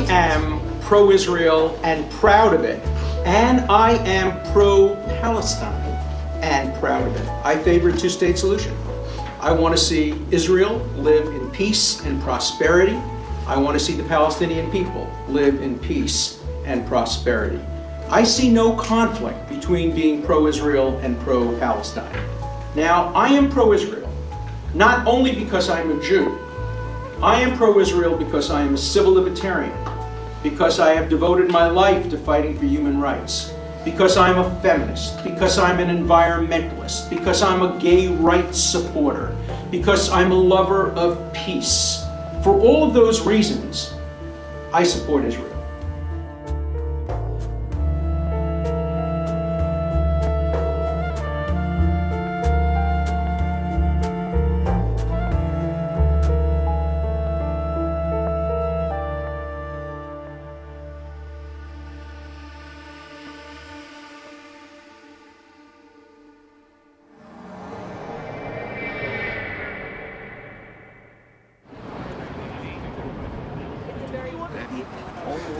am pro-Israel and proud of it, and I am pro-Palestine and proud of it. I favor a two-state solution. I want to see Israel live in peace and prosperity. I want to see the Palestinian people live in peace and prosperity. I see no conflict between being pro-Israel and pro-Palestine. Now, I am pro-Israel, not only because I'm a Jew. I am pro-Israel because I am a civil libertarian, because I have devoted my life to fighting for human rights, because I'm a feminist, because I'm an environmentalist, because I'm a gay rights supporter, because I'm a lover of peace. For all of those reasons, I support Israel.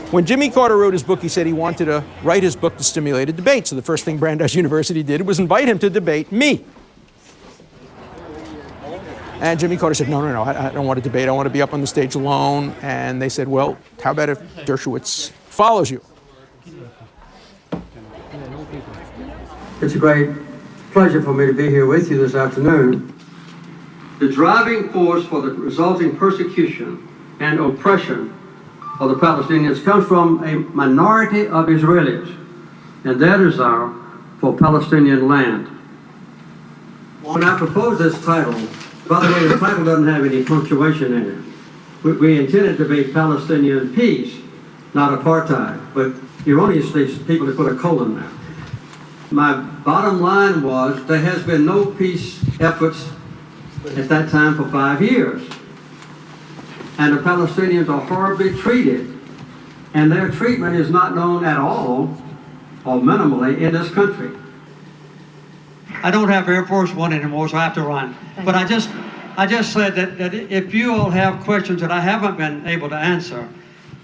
When Jimmy Carter wrote his book, he said he wanted to write his book to stimulate a debate. So the first thing Brandeis University did was invite him to debate me. And Jimmy Carter said, no, I don't want to debate. I want to be up on the stage alone. And they said, well, how about if Dershowitz follows you? It's a great pleasure for me to be here with you this afternoon. The driving force for the resulting persecution and oppression of the Palestinians comes from a minority of Israelis and their desire for Palestinian land. When I proposed this title, by the way, the title doesn't have any punctuation in it. We intended to be Palestinian peace, not apartheid, but erroneously people have put a colon there. My bottom line was there has been no peace efforts at that time for 5 years. And the Palestinians are horribly treated, and their treatment is not known at all, or minimally, in this country. I don't have Air Force One anymore, so I have to run. But I just said that if you all have questions that I haven't been able to answer,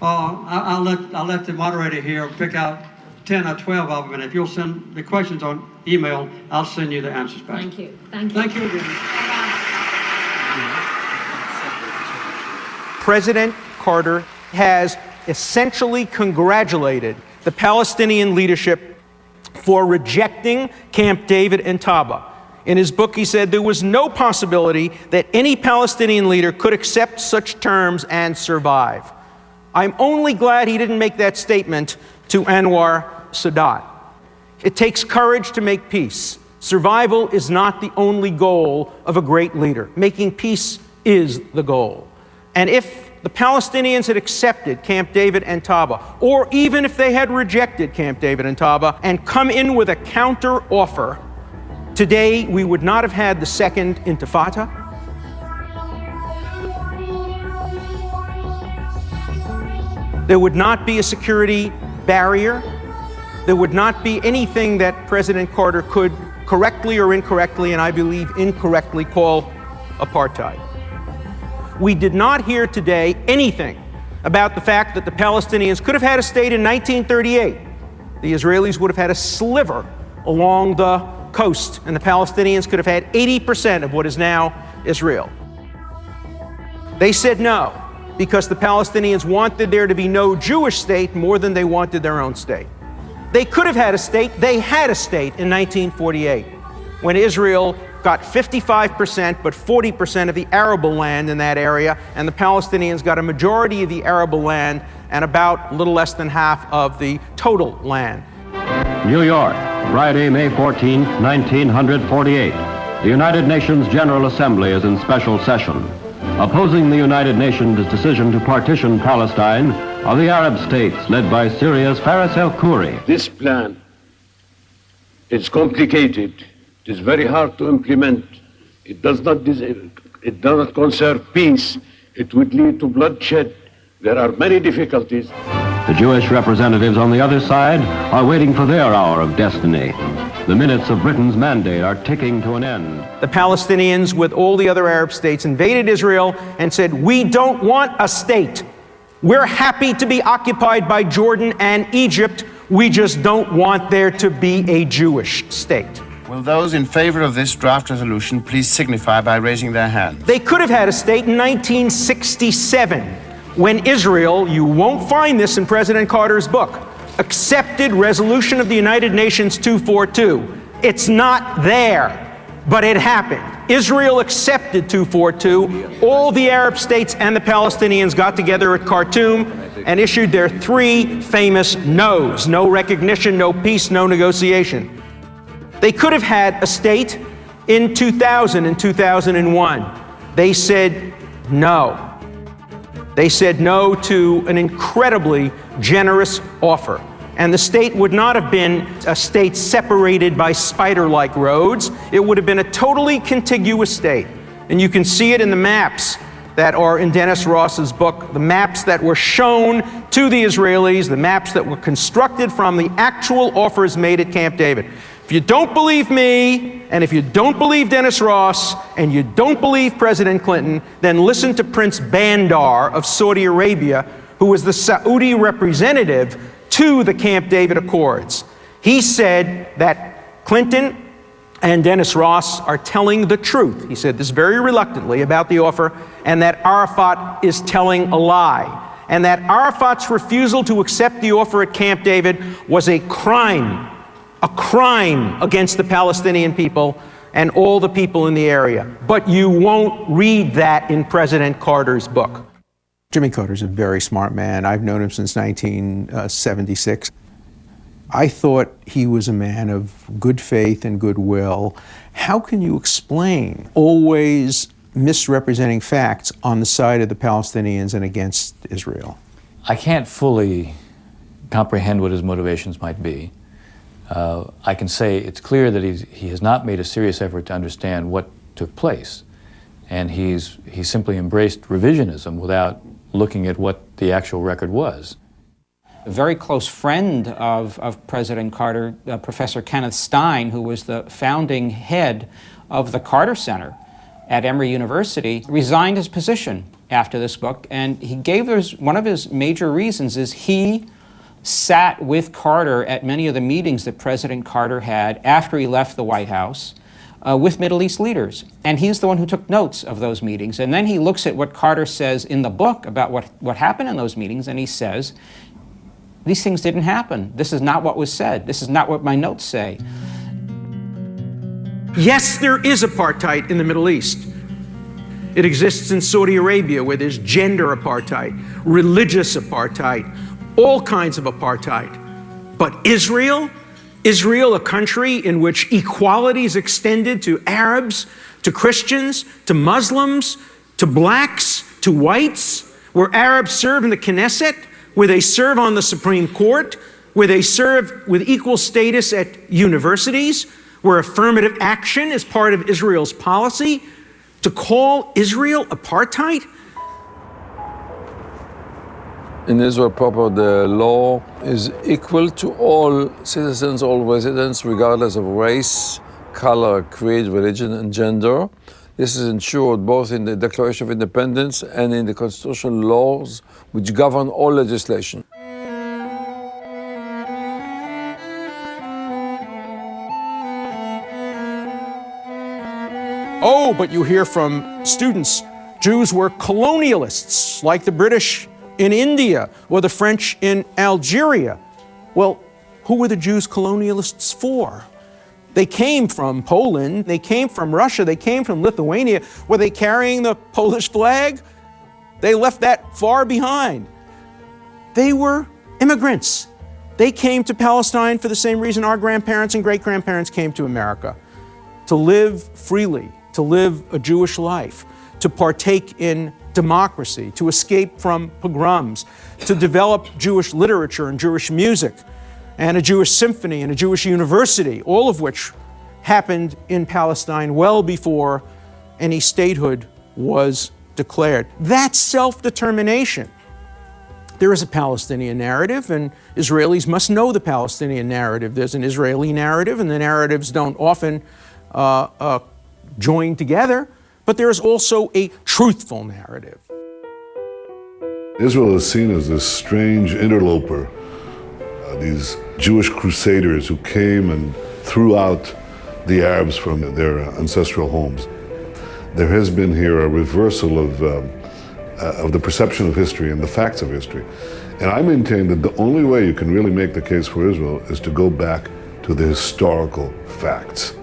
I'll let the moderator here pick out 10 or 12 of them, and if you'll send the questions on email, I'll send you the answers back. Thank you. Thank you. Thank you again. President Carter has essentially congratulated the Palestinian leadership for rejecting Camp David and Taba. In his book, he said there was no possibility that any Palestinian leader could accept such terms and survive. I'm only glad he didn't make that statement to Anwar Sadat. It takes courage to make peace. Survival is not the only goal of a great leader. Making peace is the goal. And if the Palestinians had accepted Camp David and Taba, or even if they had rejected Camp David and Taba and come in with a counter offer, today we would not have had the second Intifada. There would not be a security barrier. There would not be anything that President Carter could correctly or incorrectly, and I believe incorrectly, call apartheid. We did not hear today anything about the fact that the Palestinians could have had a state in 1938. The Israelis would have had a sliver along the coast, and the Palestinians could have had 80% of what is now Israel. They said no, because the Palestinians wanted there to be no Jewish state more than they wanted their own state. They could have had a state. They had a state in 1948, when Israel got 55%, but 40% of the arable land in that area, and the Palestinians got a majority of the arable land and about a little less than half of the total land. New York, Friday, May 14, 1948. The United Nations General Assembly is in special session. Opposing the United Nations' decision to partition Palestine are the Arab states led by Syria's Faris el-Khoury. This plan is complicated. It is very hard to implement. It does not conserve peace. It would lead to bloodshed. There are many difficulties. The Jewish representatives on the other side are waiting for their hour of destiny. The minutes of Britain's mandate are ticking to an end. The Palestinians, with all the other Arab states, invaded Israel and said, "We don't want a state. We're happy to be occupied by Jordan and Egypt. We just don't want there to be a Jewish state. Will those in favor of this draft resolution please signify by raising their hands? They could have had a state in 1967 when Israel, you won't find this in President Carter's book, accepted resolution of the United Nations 242. It's not there. But it happened. Israel accepted 242. All the Arab states and the Palestinians got together at Khartoum and issued their three famous no's. No recognition, no peace, no negotiation. They could have had a state in 2000 and 2001. They said no. They said no to an incredibly generous offer. And the state would not have been a state separated by spider-like roads. It would have been a totally contiguous state. And you can see it in the maps that are in Dennis Ross's book, the maps that were shown to the Israelis, the maps that were constructed from the actual offers made at Camp David. If you don't believe me, and if you don't believe Dennis Ross, and you don't believe President Clinton, then listen to Prince Bandar of Saudi Arabia, who was the Saudi representative to the Camp David Accords. He said that Clinton and Dennis Ross are telling the truth. He said this very reluctantly about the offer, and that Arafat is telling a lie. And that Arafat's refusal to accept the offer at Camp David was a crime against the Palestinian people and all the people in the area. But you won't read that in President Carter's book. Jimmy Carter's a very smart man. I've known him since 1976. I thought he was a man of good faith and goodwill. How can you explain always misrepresenting facts on the side of the Palestinians and against Israel? I can't fully comprehend what his motivations might be. I can say it's clear that he has not made a serious effort to understand what took place. And he's simply embraced revisionism without looking at what the actual record was. A very close friend of President Carter, Professor Kenneth Stein, who was the founding head of the Carter Center at Emory University, resigned his position after this book, and he gave one of his major reasons is he sat with Carter at many of the meetings that President Carter had after he left the White House with Middle East leaders. And he's the one who took notes of those meetings. And then he looks at what Carter says in the book about what happened in those meetings, and he says, these things didn't happen. This is not what was said. This is not what my notes say. Yes, there is apartheid in the Middle East. It exists in Saudi Arabia, where there's gender apartheid, religious apartheid, all kinds of apartheid. But Israel, a country in which equality is extended to Arabs, to Christians, to Muslims, to blacks, to whites, where Arabs serve in the Knesset, where they serve on the Supreme Court, where they serve with equal status at universities, where affirmative action is part of Israel's policy. To call Israel apartheid? In Israel proper, the law is equal to all citizens, all residents, regardless of race, color, creed, religion, and gender. This is ensured both in the Declaration of Independence and in the constitutional laws which govern all legislation. Oh, but you hear from students, Jews were colonialists, like the British in India or the French in Algeria. Well, who were the Jews colonialists for? They came from Poland, they came from Russia, they came from Lithuania. Were they carrying the Polish flag? They left that far behind. They were immigrants. They came to Palestine for the same reason our grandparents and great-grandparents came to America, to live freely, to live a Jewish life, to partake in democracy, to escape from pogroms, to develop Jewish literature and Jewish music, and a Jewish symphony and a Jewish university, all of which happened in Palestine well before any statehood was declared. That's self-determination. There is a Palestinian narrative, and Israelis must know the Palestinian narrative. There's an Israeli narrative, and the narratives don't often join together, but there is also a truthful narrative. Israel is seen as this strange interloper, these Jewish crusaders who came and threw out the Arabs from their ancestral homes. There has been here a reversal of the perception of history and the facts of history. And I maintain that the only way you can really make the case for Israel is to go back to the historical facts.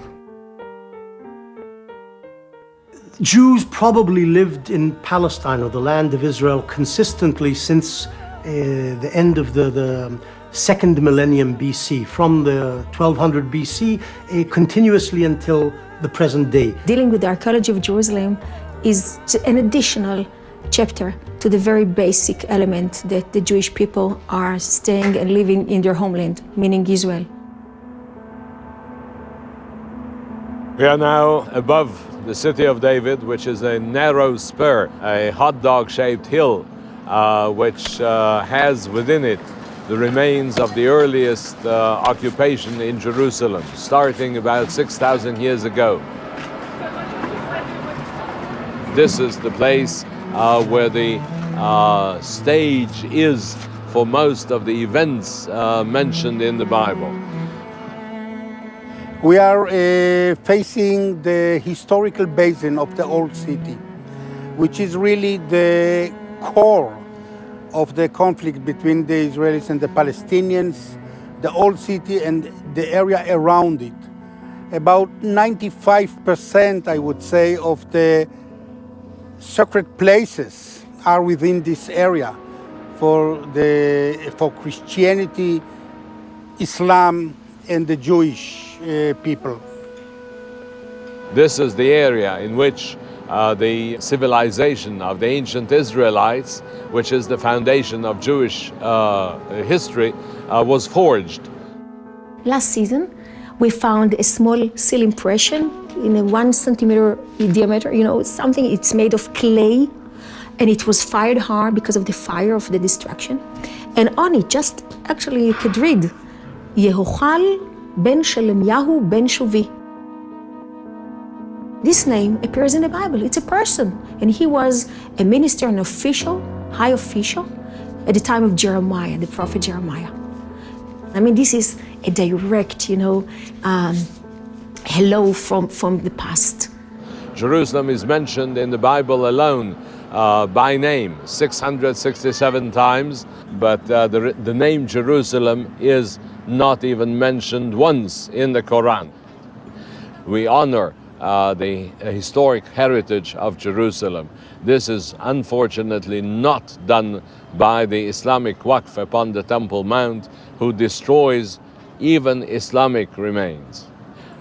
Jews probably lived in Palestine, or the land of Israel, consistently since the end of the second millennium BC, from the 1200 BC, continuously until the present day. Dealing with the archaeology of Jerusalem is an additional chapter to the very basic element that the Jewish people are staying and living in their homeland, meaning Israel. We are now above the city of David, which is a narrow spur, a hot dog-shaped hill, which has within it the remains of the earliest occupation in Jerusalem, starting about 6,000 years ago. This is the place where the stage is for most of the events mentioned in the Bible. We are facing the historical basin of the old city, which is really the core of the conflict between the Israelis and the Palestinians, the old city and the area around it. About 95%, I would say, of the sacred places are within this area for Christianity, Islam, and the Jewish people. This is the area in which the civilization of the ancient Israelites, which is the foundation of Jewish history, was forged. Last season, we found a small seal impression in a 1 centimeter diameter, something, it's made of clay, and it was fired hard because of the fire of the destruction. And on it, just actually you could read, Yehochal ben Shelemyahu ben Shuvi. This name appears in the Bible. It's a person, and he was a minister, an official, high official, at the time of Jeremiah, the prophet Jeremiah. I mean, this is a direct, hello from the past. Jerusalem is mentioned in the Bible alone by name 667 times, but the name Jerusalem is not even mentioned once in the Quran. We honor the historic heritage of Jerusalem. This is unfortunately not done by the Islamic Waqf upon the Temple Mount, who destroys even Islamic remains.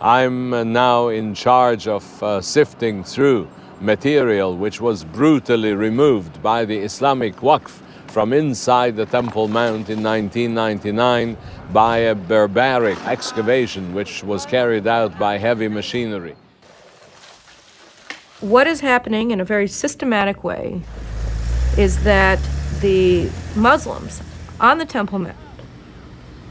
I'm now in charge of sifting through material which was brutally removed by the Islamic Waqf from inside the Temple Mount in 1999 by a barbaric excavation which was carried out by heavy machinery. What is happening in a very systematic way is that the Muslims on the Temple Mount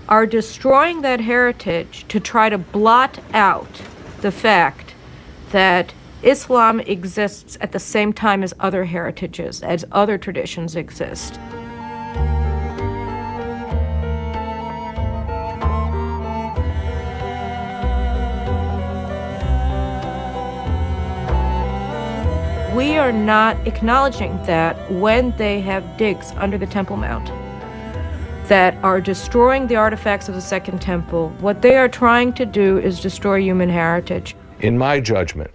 are destroying that heritage to try to blot out the fact that Islam exists at the same time as other heritages, as other traditions exist. We are not acknowledging that when they have digs under the Temple Mount that are destroying the artifacts of the Second Temple, what they are trying to do is destroy human heritage. In my judgment,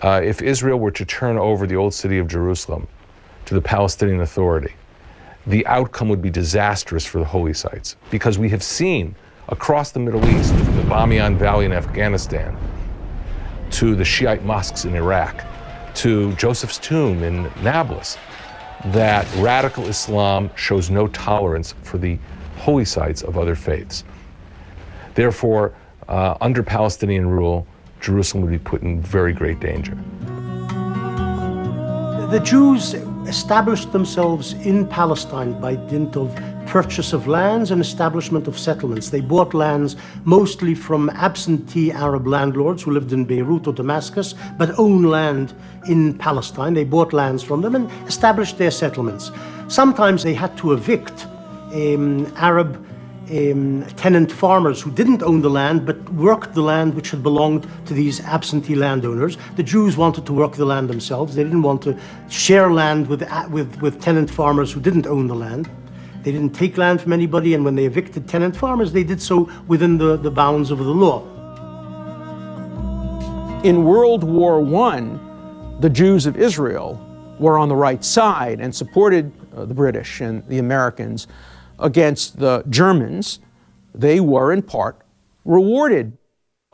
if Israel were to turn over the old city of Jerusalem to the Palestinian Authority, the outcome would be disastrous for the holy sites, because we have seen across the Middle East, the Bamiyan Valley in Afghanistan, to the Shiite mosques in Iraq, to Joseph's tomb in Nablus, that radical Islam shows no tolerance for the holy sites of other faiths. Therefore, under Palestinian rule, Jerusalem would be put in very great danger. The Jews established themselves in Palestine by dint of purchase of lands and establishment of settlements. They bought lands mostly from absentee Arab landlords who lived in Beirut or Damascus, but owned land in Palestine. They bought lands from them and established their settlements. Sometimes they had to evict Arab tenant farmers who didn't own the land but worked the land which had belonged to these absentee landowners. The Jews wanted to work the land themselves. They didn't want to share land with tenant farmers who didn't own the land. They didn't take land from anybody, and when they evicted tenant farmers, they did so within the bounds of the law. In World War I, the Jews of Israel were on the right side and supported the British and the Americans against the Germans. They were, in part, rewarded.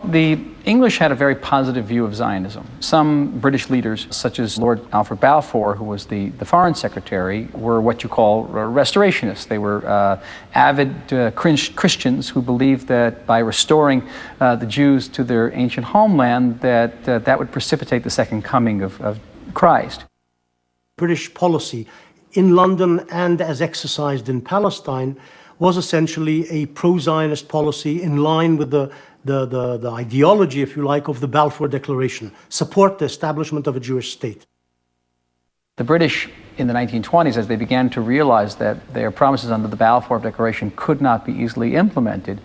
The English had a very positive view of Zionism. Some British leaders, such as Lord Alfred Balfour, who was the Foreign Secretary, were what you call restorationists. They were avid Christians who believed that by restoring the Jews to their ancient homeland, that would precipitate the second coming of Christ. British policy in London and as exercised in Palestine was essentially a pro-Zionist policy in line with the ideology, if you like, of the Balfour Declaration, support the establishment of a Jewish state. The British in the 1920s, as they began to realize that their promises under the Balfour Declaration could not be easily implemented,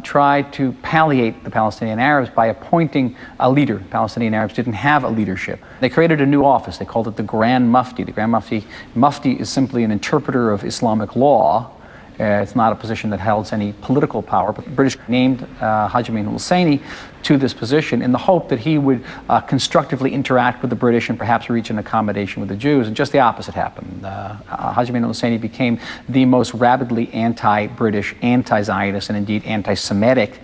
tried to palliate the Palestinian Arabs by appointing a leader. Palestinian Arabs didn't have a leadership. They created a new office. They called it the Grand Mufti. The Grand Mufti is simply an interpreter of Islamic law. It's not a position that holds any political power, but the British named Haj Amin al-Husseini to this position in the hope that he would constructively interact with the British and perhaps reach an accommodation with the Jews, and just the opposite happened. Haj Amin al-Husseini became the most rabidly anti-British, anti-Zionist, and indeed anti-Semitic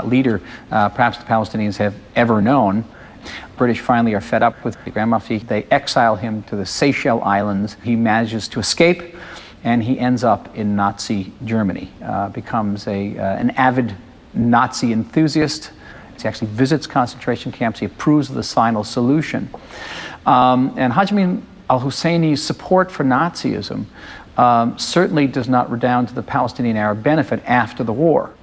leader perhaps the Palestinians have ever known. British finally are fed up with the Grand Mufti. They exile him to the Seychelles Islands. He manages to escape, and he ends up in Nazi Germany, becomes an avid Nazi enthusiast. He actually visits concentration camps. He approves of the final solution. And Haj Amin al-Husseini's support for Nazism certainly does not redound to the Palestinian Arab benefit after the war.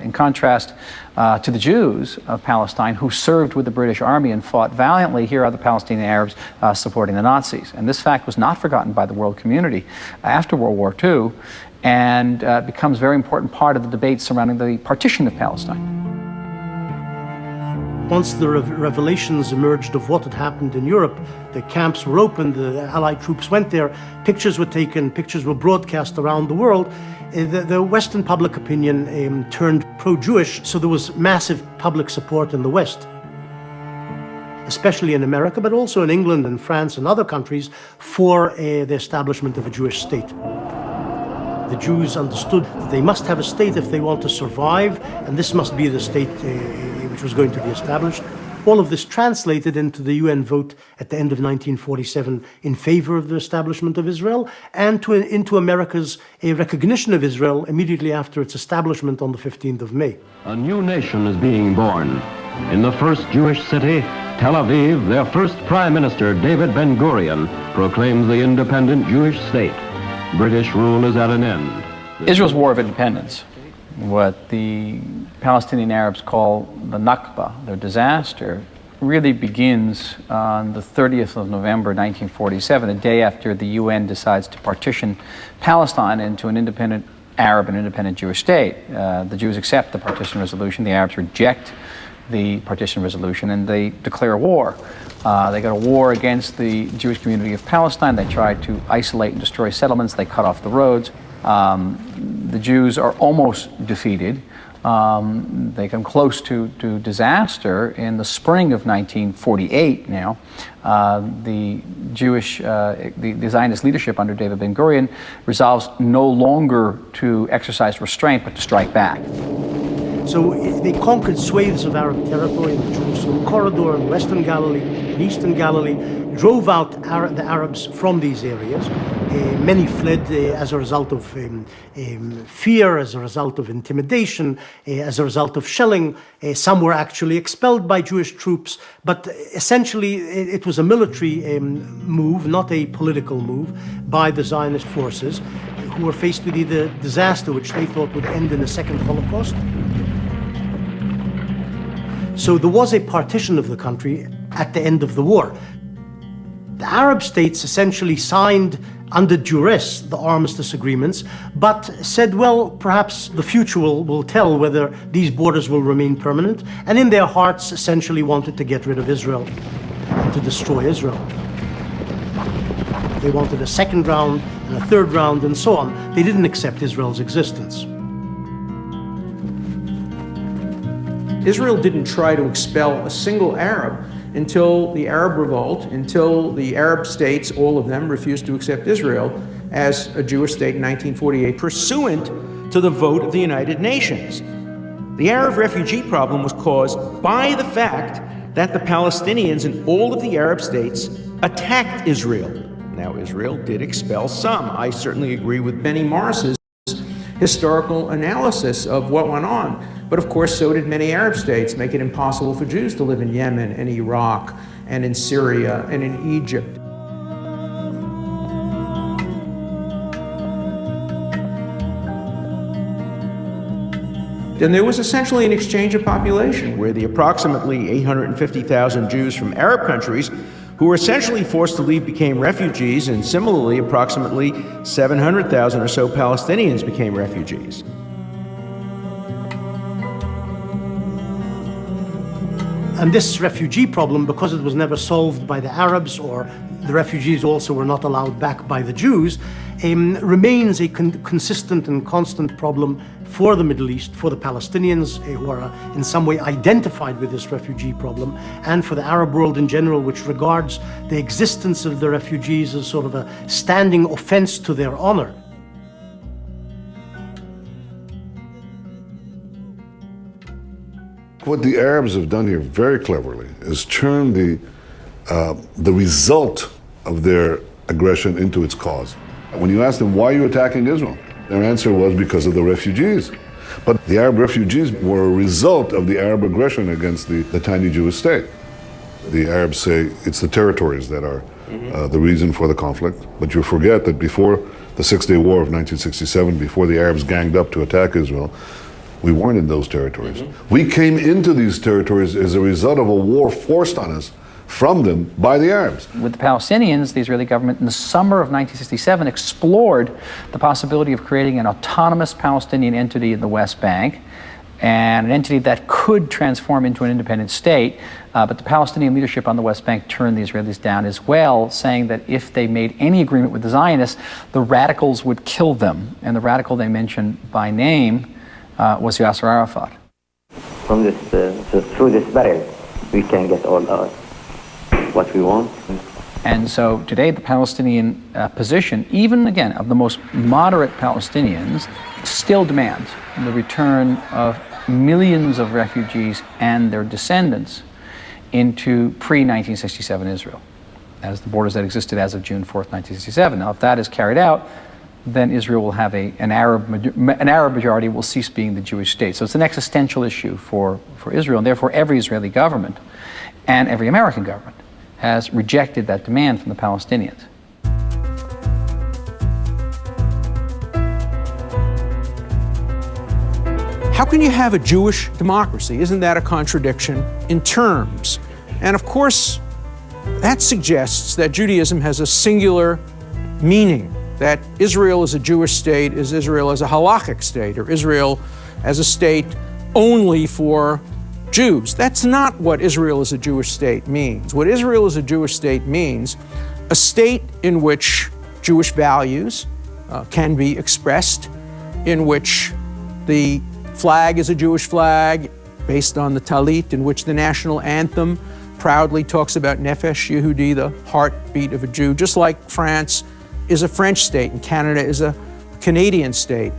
In contrast to the Jews of Palestine who served with the British Army and fought valiantly, here are the Palestinian Arabs supporting the Nazis. And this fact was not forgotten by the world community after World War II and becomes a very important part of the debate surrounding the partition of Palestine. Once the revelations emerged of what had happened in Europe, the camps were opened, the Allied troops went there, pictures were taken, pictures were broadcast around the world. The Western public opinion turned pro-Jewish, so there was massive public support in the West, especially in America, but also in England and France and other countries, for the establishment of a Jewish state. The Jews understood that they must have a state if they want to survive, and this must be the state which was going to be established. All of this translated into the UN vote at the end of 1947 in favor of the establishment of Israel, and into America's recognition of Israel immediately after its establishment on the 15th of May. A new nation is being born. In the first Jewish city, Tel Aviv, their first Prime Minister, David Ben-Gurion, proclaims the independent Jewish state. British rule is at an end. Israel's War of Independence, what the Palestinian Arabs call the Nakba, their disaster, really begins on the 30th of November 1947, the day after the UN decides to partition Palestine into an independent Arab and independent Jewish state. The Jews accept the partition resolution, the Arabs reject the partition resolution, and they declare war. They go to war against the Jewish community of Palestine. They try to isolate and destroy settlements. They cut off the roads. The Jews are almost defeated. They come close to disaster. In the spring of 1948 now, the Zionist leadership under David Ben-Gurion resolves no longer to exercise restraint, but to strike back. So they conquered swathes of Arab territory in the Jerusalem corridor, in Western Galilee, in Eastern Galilee, drove out the Arabs from these areas. Many fled as a result of fear, as a result of intimidation, as a result of shelling. Some were actually expelled by Jewish troops, but essentially it was a military move, not a political move, by the Zionist forces, who were faced with the disaster which they thought would end in a second Holocaust. So there was a partition of the country at the end of the war. The Arab states essentially signed under duress the armistice agreements, but said, well, perhaps the future will tell whether these borders will remain permanent, and in their hearts essentially wanted to get rid of Israel and to destroy Israel. They wanted a second round and a third round and so on. They didn't accept Israel's existence. Israel didn't try to expel a single Arab until the Arab revolt, until the Arab states, all of them, refused to accept Israel as a Jewish state in 1948, pursuant to the vote of the United Nations. The Arab refugee problem was caused by the fact that the Palestinians in all of the Arab states attacked Israel. Now, Israel did expel some. I certainly agree with Benny Morris's historical analysis of what went on. But of course, so did many Arab states, make it impossible for Jews to live in Yemen and Iraq and in Syria and in Egypt. Then there was essentially an exchange of population where the approximately 850,000 Jews from Arab countries who were essentially forced to leave became refugees, and similarly, approximately 700,000 or so Palestinians became refugees. And this refugee problem, because it was never solved by the Arabs, or the refugees also were not allowed back by the Jews, remains a consistent and constant problem for the Middle East, for the Palestinians who are in some way identified with this refugee problem, and for the Arab world in general, which regards the existence of the refugees as sort of a standing offense to their honor. What the Arabs have done here very cleverly is turn the result of their aggression into its cause. When you ask them, why are you attacking Israel? Their answer was because of the refugees. But the Arab refugees were a result of the Arab aggression against the tiny Jewish state. The Arabs say it's the territories that are the reason for the conflict. But you forget that before the Six-Day War of 1967, before the Arabs ganged up to attack Israel, we weren't in those territories. We came into these territories as a result of a war forced on us from them by the Arabs. With the Palestinians, the Israeli government in the summer of 1967 explored the possibility of creating an autonomous Palestinian entity in the West Bank, and an entity that could transform into an independent state. But the Palestinian leadership on the West Bank turned the Israelis down as well, saying that if they made any agreement with the Zionists, the radicals would kill them. And the radical they mentioned by name was Yasser Arafat. From this, through this barrel, we can get all what we want. And so today the Palestinian position, even again of the most moderate Palestinians, still demands the return of millions of refugees and their descendants into pre-1967 Israel, as the borders that existed as of June 4th, 1967. Now, if that is carried out, then Israel will have an Arab majority, will cease being the Jewish state. So it's an existential issue for Israel, and therefore every Israeli government and every American government has rejected that demand from the Palestinians. How can you have a Jewish democracy? Isn't that a contradiction in terms? And of course, that suggests that Judaism has a singular meaning, that Israel as a Jewish state is Israel as a halakhic state, or Israel as a state only for Jews. That's not what Israel as a Jewish state means. What Israel as a Jewish state means, a state in which Jewish values can be expressed, in which the flag is a Jewish flag based on the Talit, in which the national anthem proudly talks about Nefesh Yehudi, the heartbeat of a Jew, just like France is a French state and Canada is a Canadian state.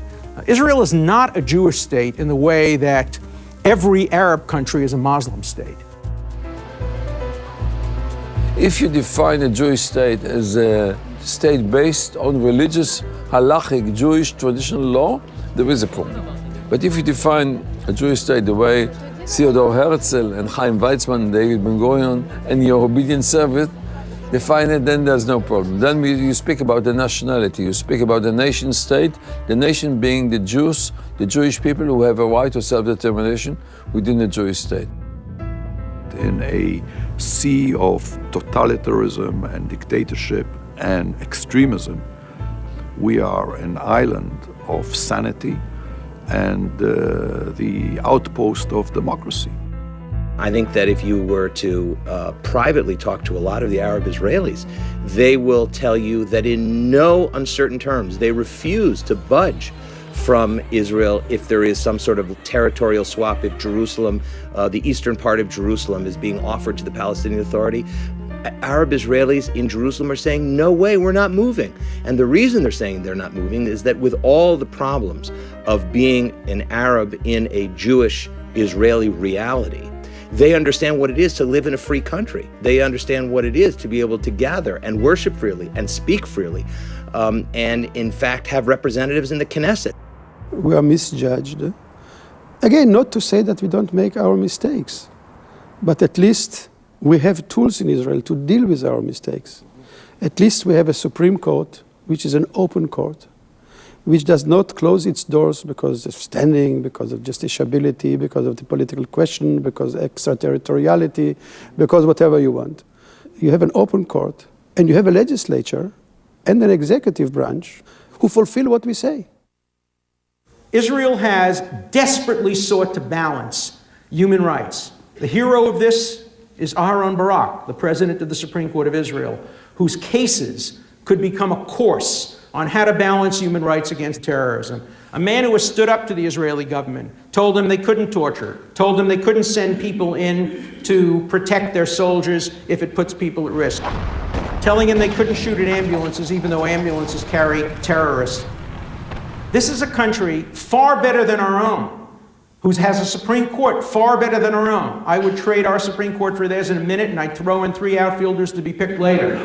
Israel is not a Jewish state in the way that every Arab country is a Muslim state. If you define a Jewish state as a state based on religious, halachic, Jewish traditional law, there is a problem. But if you define a Jewish state the way Theodor Herzl and Chaim Weizmann and David Ben-Gurion and your obedient servant define it, then there's no problem. Then you speak about the nationality, you speak about the nation state, the nation being the Jews, the Jewish people who have a right to self-determination within the Jewish state. In a sea of totalitarianism and dictatorship and extremism, we are an island of sanity and the outpost of democracy. I think that if you were to privately talk to a lot of the Arab Israelis, they will tell you that in no uncertain terms they refuse to budge from Israel if there is some sort of territorial swap, if Jerusalem, the eastern part of Jerusalem, is being offered to the Palestinian Authority. Arab Israelis in Jerusalem are saying, no way, we're not moving. And the reason they're saying they're not moving is that with all the problems of being an Arab in a Jewish Israeli reality, they understand what it is to live in a free country. They understand what it is to be able to gather and worship freely and speak freely, and in fact have representatives in the Knesset. We are misjudged. Again, not to say that we don't make our mistakes, but at least we have tools in Israel to deal with our mistakes. At least we have a Supreme Court, which is an open court, which does not close its doors because of standing, because of justiciability, because of the political question, because of extraterritoriality, because whatever you want. You have an open court, and you have a legislature and an executive branch who fulfill what we say. Israel has desperately sought to balance human rights. The hero of this is Aharon Barak, the president of the Supreme Court of Israel, whose cases could become a course on how to balance human rights against terrorism. A man who has stood up to the Israeli government, told them they couldn't torture, told them they couldn't send people in to protect their soldiers if it puts people at risk, telling them they couldn't shoot at ambulances even though ambulances carry terrorists. This is a country far better than our own, who has a Supreme Court far better than our own. I would trade our Supreme Court for theirs in a minute, and I'd throw in 3 outfielders to be picked later.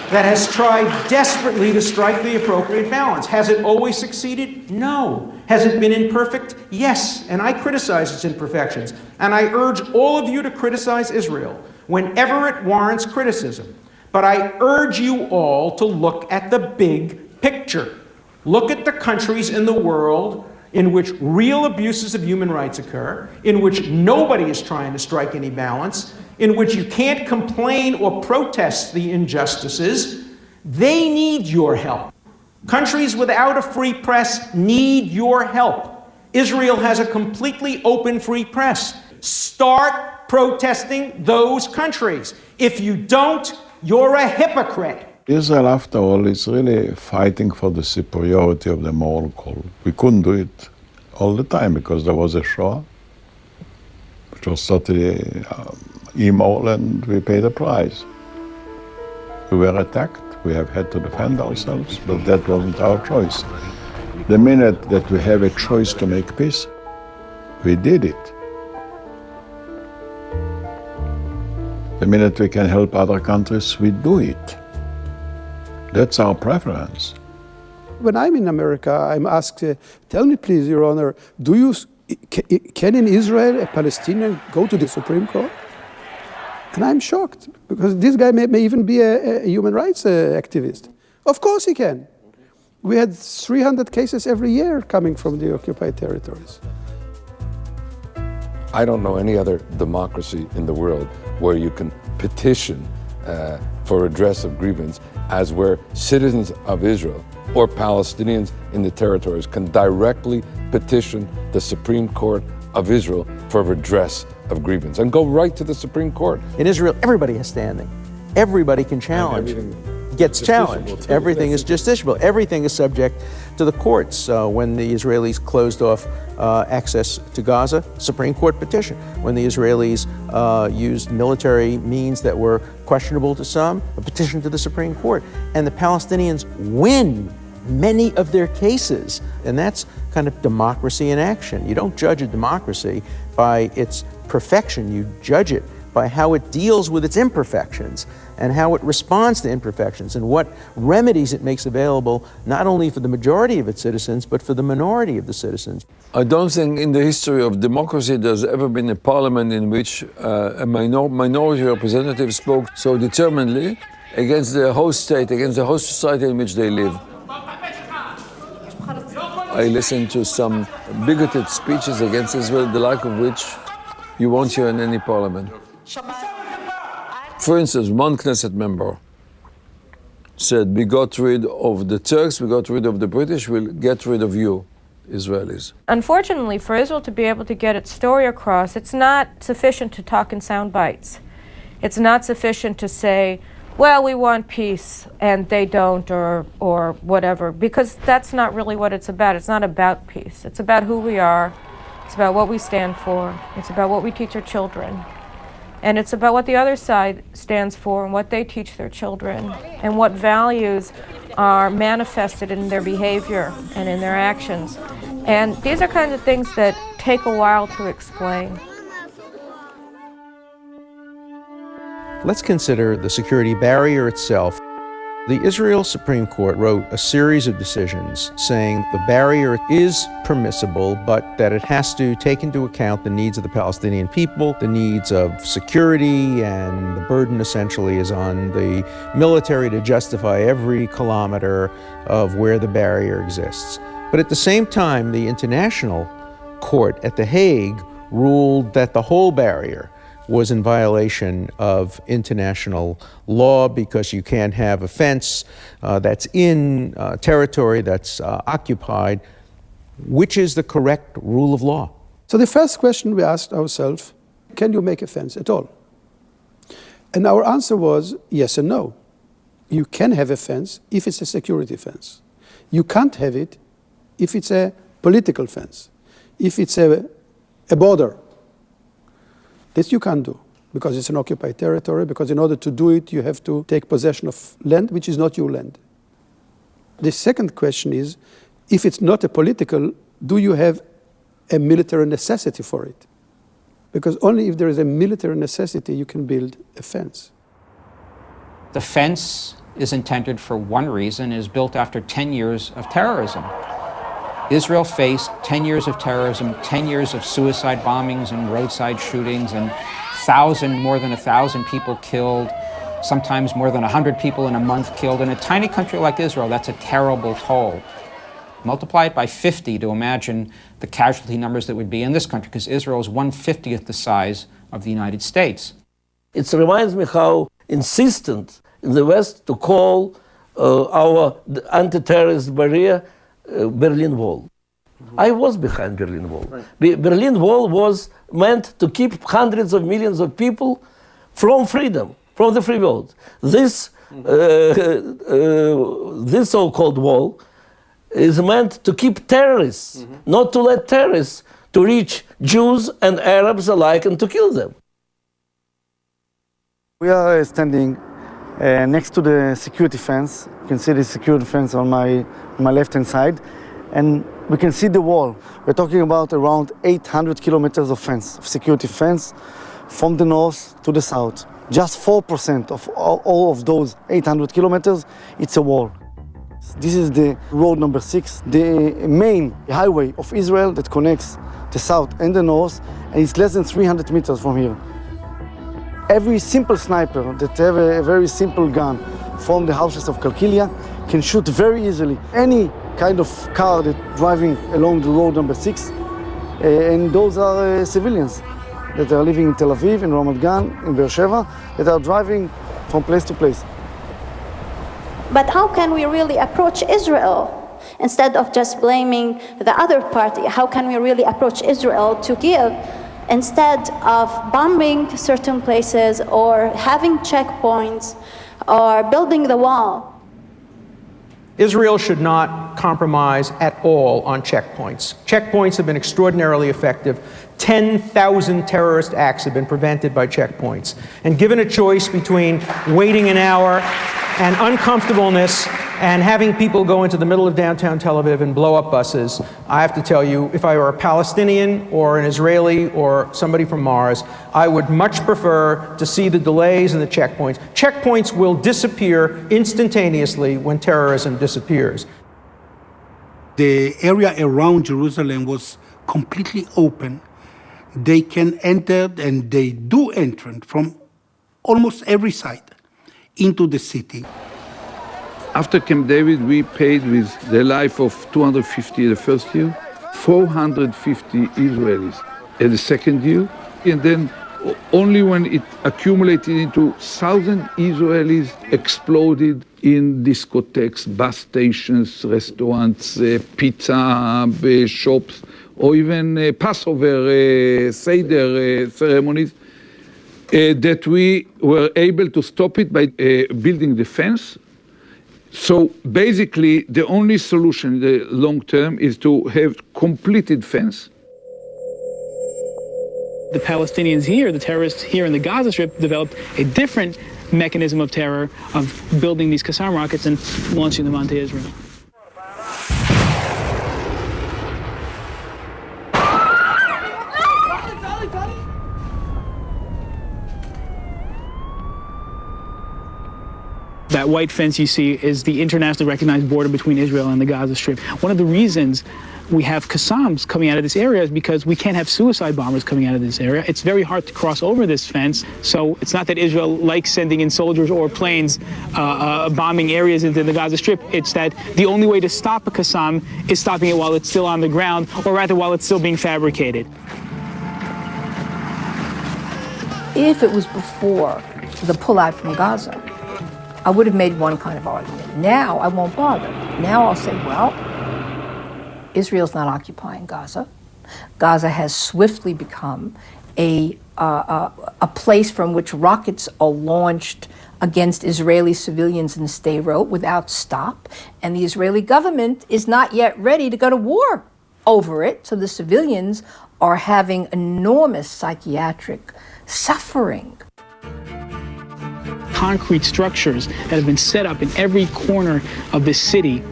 That has tried desperately to strike the appropriate balance. Has it always succeeded? No. Has it been imperfect? Yes. And I criticize its imperfections. And I urge all of you to criticize Israel whenever it warrants criticism. But I urge you all to look at the big picture. Look at the countries in the world in which real abuses of human rights occur, in which nobody is trying to strike any balance, in which you can't complain or protest the injustices. They need your help. Countries without a free press need your help. Israel has a completely open free press. Start protesting those countries. If you don't, you're a hypocrite. Israel, after all, is really fighting for the superiority of the moral code. We couldn't do it all the time because there was a Shoah, which was totally immoral, and we paid a price. We were attacked. We have had to defend ourselves, but that wasn't our choice. The minute that we have a choice to make peace, we did it. The minute we can help other countries, we do it. That's our preference. When I'm in America, I'm asked, tell me please, Your Honor, can in Israel a Palestinian go to the Supreme Court? And I'm shocked, because this guy may even be a human rights activist. Of course he can. We had 300 cases every year coming from the occupied territories. I don't know any other democracy in the world where you can petition for redress of grievance as where citizens of Israel or Palestinians in the territories can directly petition the Supreme Court of Israel for redress of grievance and go right to the Supreme Court. In Israel, everybody has standing. Everybody can challenge. Gets challenged. Everything is justiciable. Everything is subject to the courts. When the Israelis closed off access to Gaza, Supreme Court petition. When the Israelis used military means that were questionable to some, a petition to the Supreme Court. And the Palestinians win many of their cases. And that's kind of democracy in action. You don't judge a democracy by its perfection. You judge it by how it deals with its imperfections and how it responds to imperfections and what remedies it makes available not only for the majority of its citizens but for the minority of the citizens. I don't think in the history of democracy there's ever been a parliament in which a minority representative spoke so determinedly against the host state, against the host society in which they live. I listened to some bigoted speeches against Israel, the like of which you won't hear in any parliament. For instance, one Knesset member said, we got rid of the Turks, we got rid of the British, we'll get rid of you, Israelis. Unfortunately, for Israel to be able to get its story across, it's not sufficient to talk in sound bites. It's not sufficient to say, well, we want peace and they don't, or whatever, because that's not really what it's about. It's not about peace. It's about who we are. It's about what we stand for. It's about what we teach our children. And it's about what the other side stands for and what they teach their children and what values are manifested in their behavior and in their actions. And these are kinds of things that take a while to explain. Let's consider the security barrier itself. The Israel Supreme Court wrote a series of decisions saying the barrier is permissible, but that it has to take into account the needs of the Palestinian people, the needs of security, and the burden essentially is on the military to justify every kilometer of where the barrier exists. But at the same time, the International Court at The Hague ruled that the whole barrier was in violation of international law because you can't have a fence that's in territory that's occupied. Which is the correct rule of law? So the first question we asked ourselves, can you make a fence at all? And our answer was yes and no. You can have a fence if it's a security fence. You can't have it if it's a political fence, if it's a border. This you can't do because it's an occupied territory, because in order to do it, you have to take possession of land which is not your land. The second question is, if it's not a political, do you have a military necessity for it? Because only if there is a military necessity, you can build a fence. The fence is intended for one reason, is built after 10 years of terrorism. Israel faced 10 years of terrorism, 10 years of suicide bombings and roadside shootings, and more than 1,000 people killed, sometimes more than 100 people in a month killed. In a tiny country like Israel, that's a terrible toll. Multiply it by 50 to imagine the casualty numbers that would be in this country, because Israel is 1/50th the size of the United States. It reminds me how insistent in the West to call our anti-terrorist barrier Berlin Wall. I was behind Berlin Wall. Right. Berlin Wall was meant to keep hundreds of millions of people from freedom, from the free world. This so-called wall is meant to keep terrorists, not to let terrorists to reach Jews and Arabs alike and to kill them. We are standing next to the security fence. You can see the security fence on my left-hand side, and we can see the wall. We're talking about around 800 kilometers of fence, of security fence, from the north to the south. Just 4% of all of those 800 kilometers, it's a wall. This is the road number 6, the main highway of Israel that connects the south and the north, and it's less than 300 meters from here. Every simple sniper that have a very simple gun from the houses of Kalkilia can shoot very easily any kind of car that's driving along the road number 6, and those are civilians that are living in Tel Aviv, in Ramat Gan, in Beersheba, that are driving from place to place. But how can we really approach Israel? Instead of just blaming the other party, how can we really approach Israel to give, instead of bombing certain places or having checkpoints or building the wall? Israel should not compromise at all on checkpoints. Checkpoints have been extraordinarily effective. 10,000 terrorist acts have been prevented by checkpoints. And given a choice between waiting an hour and uncomfortableness and having people go into the middle of downtown Tel Aviv and blow up buses, I have to tell you, if I were a Palestinian or an Israeli or somebody from Mars, I would much prefer to see the delays and the checkpoints. Checkpoints will disappear instantaneously when terrorism disappears. The area around Jerusalem was completely open. They can enter, and they do enter from almost every side into the city. After Camp David, we paid with the life of 250 the first year, 450 Israelis at the second year, and then only when it accumulated into 1,000 Israelis exploded in discotheques, bus stations, restaurants, pizza shops, or even Passover, Seder ceremonies, that we were able to stop it by building the fence. So basically, the only solution in the long term is to have completed fence. The Palestinians here, the terrorists here in the Gaza Strip, developed a different mechanism of terror of building these Qassam rockets and launching them onto Israel. That white fence you see is the internationally recognized border between Israel and the Gaza Strip. One of the reasons we have Qassams coming out of this area is because we can't have suicide bombers coming out of this area. It's very hard to cross over this fence, so it's not that Israel likes sending in soldiers or planes bombing areas into the Gaza Strip. It's that the only way to stop a Qassam is stopping it while it's still on the ground, or rather while it's still being fabricated. If it was before the pullout from Gaza, I would have made one kind of argument. Now I won't bother. Now I'll say, well, Israel's not occupying Gaza. Gaza has swiftly become a place from which rockets are launched against Israeli civilians in Sderot without stop. And the Israeli government is not yet ready to go to war over it. So the civilians are having enormous psychiatric suffering. Concrete structures that have been set up in every corner of this city,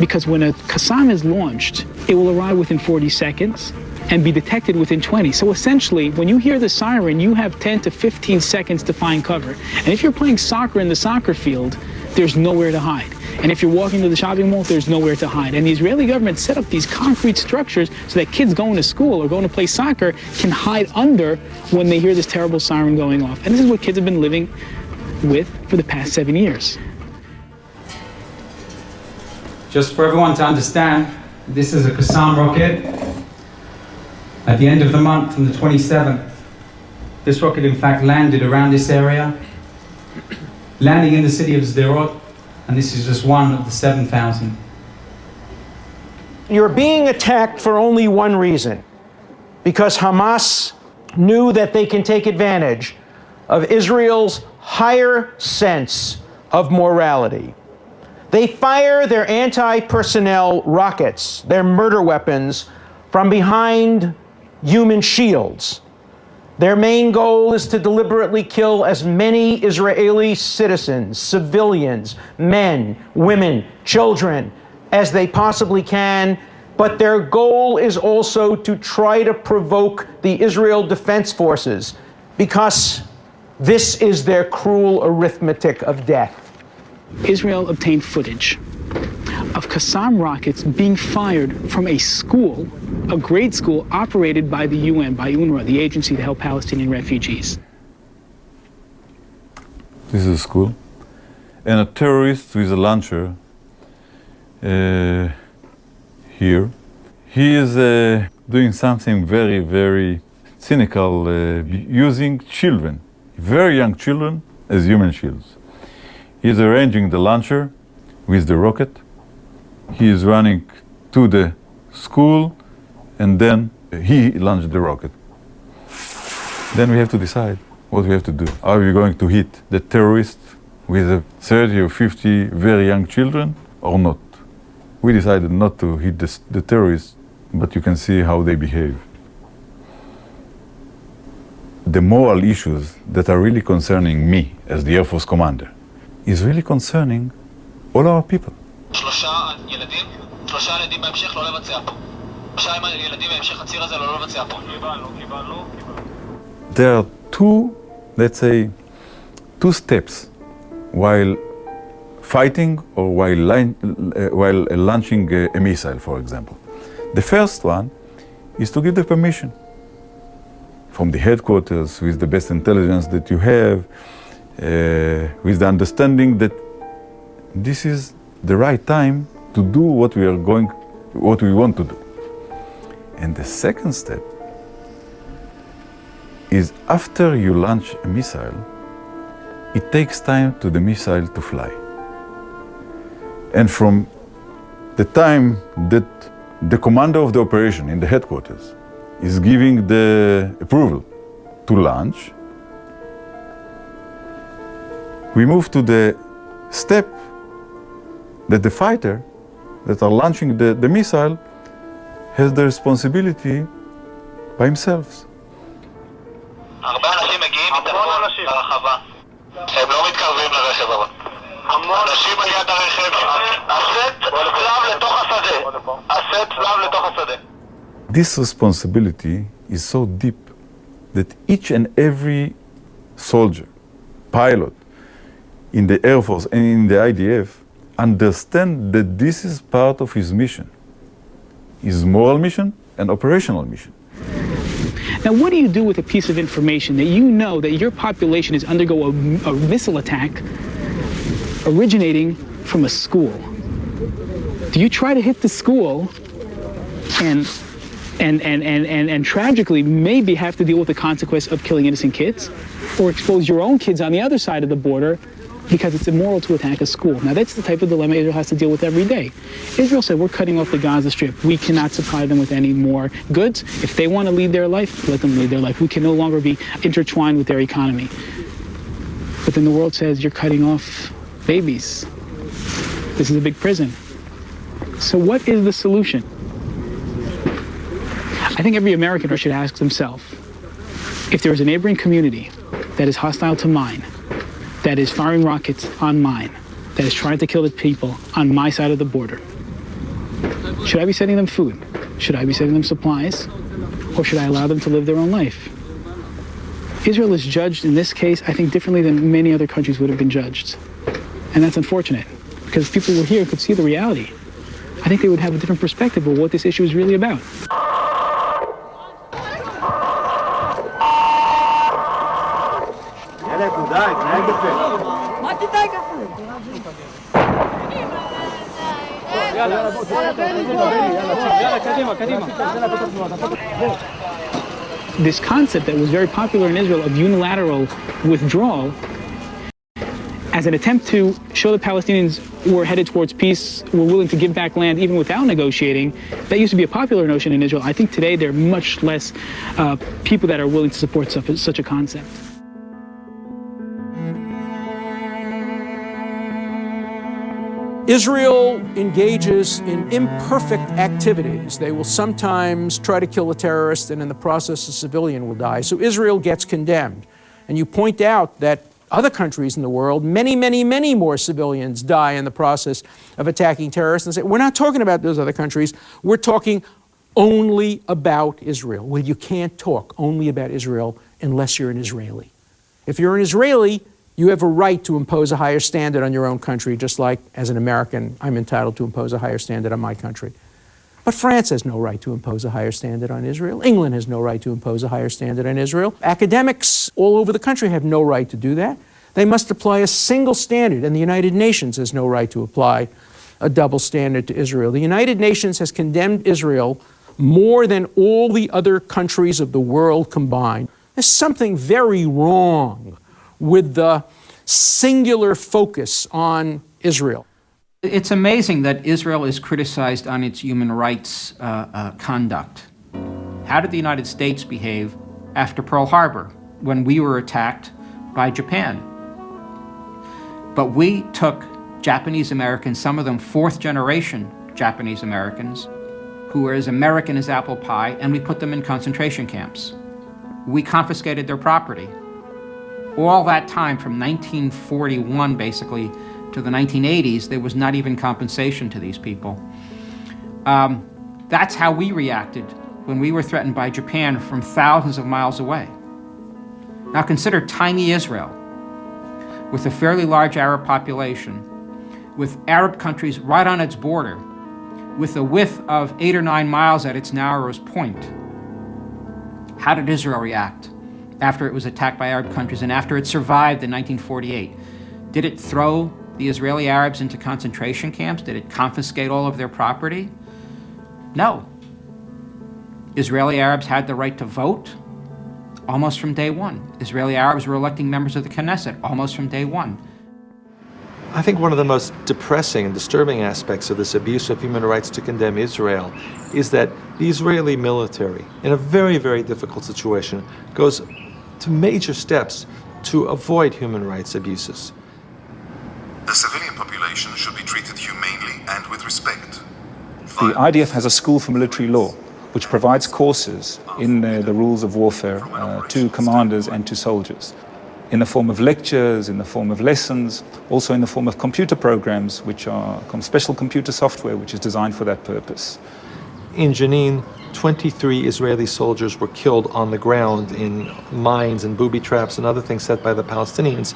because when a Qassam is launched, it will arrive within 40 seconds and be detected within 20. So essentially, when you hear the siren, you have 10 to 15 seconds to find cover. And if you're playing soccer in the soccer field, there's nowhere to hide. And if you're walking to the shopping mall, there's nowhere to hide. And the Israeli government set up these concrete structures so that kids going to school or going to play soccer can hide under when they hear this terrible siren going off. And this is what kids have been living with for the past 7 years. Just for everyone to understand, this is a Qassam rocket. At the end of the month, on the 27th, this rocket in fact landed around this area, landing in the city of Sderot, and this is just one of the 7,000. You're being attacked for only one reason, because Hamas knew that they can take advantage of Israel's higher sense of morality. They fire their anti-personnel rockets, their murder weapons, from behind human shields. Their main goal is to deliberately kill as many Israeli citizens, civilians, men, women, children, as they possibly can. But their goal is also to try to provoke the Israel Defense Forces, because this is their cruel arithmetic of death. Israel obtained footage of Qassam rockets being fired from a school, a grade school operated by the UN, by UNRWA, the agency to help Palestinian refugees. This is a school, and a terrorist with a launcher here. He is doing something very, very cynical, using children, very young children, as human shields. He is arranging the launcher with the rocket. He is running to the school, and then he launched the rocket. Then we have to decide what we have to do. Are we going to hit the terrorist with 30 or 50 very young children or not? We decided not to hit the terrorists, but you can see how they behave. The moral issues that are really concerning me as the Air Force commander is really concerning all our people. שלושה ילדים בהמשך לא לבצע פה. 3 ילדים בהמשך הציר הזה לא לבצע פה. קיבלנו. There are two, let's say, two steps while fighting or while launching a missile, for example. The first one is to give the permission from the headquarters with the best intelligence that you have, with the understanding that this is the right time to do what we want to do. And the second step is after you launch a missile, it takes time to the missile to fly. And from the time that the commander of the operation in the headquarters is giving the approval to launch, we move to the step that the fighter that are launching the missile has the responsibility by himself. הרבה אנשים מגיעים מתחתון ברחבה. הם לא מתקרבים לרכב אבל. אנשים על יד הרכב. הסט צלב לתוך השדה. הסט צלב לתוך השדה. This responsibility is so deep that each and every soldier, pilot in the Air Force and in the IDF understand that this is part of his mission, his moral mission and operational mission. Now, what do you do with a piece of information that you know that your population is undergo a missile attack originating from a school? Do you try to hit the school and tragically maybe have to deal with the consequence of killing innocent kids, or expose your own kids on the other side of the border because it's immoral to attack a school? Now, that's the type of dilemma Israel has to deal with every day. Israel said, we're cutting off the Gaza Strip. We cannot supply them with any more goods. If they want to lead their life, let them lead their life. We can no longer be intertwined with their economy. But then the world says, you're cutting off babies. This is a big prison. So what is the solution? I think every American should ask themselves, if there is a neighboring community that is hostile to mine, that is firing rockets on mine, that is trying to kill the people on my side of the border, should I be sending them food? Should I be sending them supplies? Or should I allow them to live their own life? Israel is judged in this case, I think, differently than many other countries would have been judged. And that's unfortunate, because if people were here and could see the reality, I think they would have a different perspective of what this issue is really about. This concept that was very popular in Israel of unilateral withdrawal as an attempt to show the Palestinians were headed towards peace, were willing to give back land even without negotiating, that used to be a popular notion in Israel. I think today there are much less people that are willing to support such a concept. Israel engages in imperfect activities. They will sometimes try to kill a terrorist, and in the process a civilian will die. So Israel gets condemned. And you point out that other countries in the world, many, many, many more civilians die in the process of attacking terrorists. And say, we're not talking about those other countries. We're talking only about Israel. Well, you can't talk only about Israel unless you're an Israeli. If you're an Israeli, you have a right to impose a higher standard on your own country, just like as an American, I'm entitled to impose a higher standard on my country. But France has no right to impose a higher standard on Israel. England has no right to impose a higher standard on Israel. Academics all over the country have no right to do that. They must apply a single standard, and the United Nations has no right to apply a double standard to Israel. The United Nations has condemned Israel more than all the other countries of the world combined. There's something very wrong with the singular focus on Israel. It's amazing that Israel is criticized on its human rights conduct. How did the United States behave after Pearl Harbor, when we were attacked by Japan? But we took Japanese Americans, some of them fourth generation Japanese Americans, who were as American as apple pie, and we put them in concentration camps. We confiscated their property. All that time, from 1941 basically to the 1980s, there was not even compensation to these people. That's how we reacted when we were threatened by Japan from thousands of miles away. Now consider tiny Israel, with a fairly large Arab population, with Arab countries right on its border, with a width of 8 or 9 miles at its narrowest point. How did Israel react after it was attacked by Arab countries and after it survived in 1948? Did it throw the Israeli Arabs into concentration camps? Did it confiscate all of their property? No. Israeli Arabs had the right to vote almost from day one. Israeli Arabs were electing members of the Knesset almost from day one. I think one of the most depressing and disturbing aspects of this abuse of human rights to condemn Israel is that the Israeli military, in a very, very difficult situation, goes to major steps to avoid human rights abuses. The civilian population should be treated humanely and with respect. The IDF has a school for military law, which provides courses in the rules of warfare to commanders and to soldiers, in the form of lectures, in the form of lessons, also in the form of computer programs, which are special computer software, which is designed for that purpose. In Jenin, 23 Israeli soldiers were killed on the ground in mines and booby traps and other things set by the Palestinians.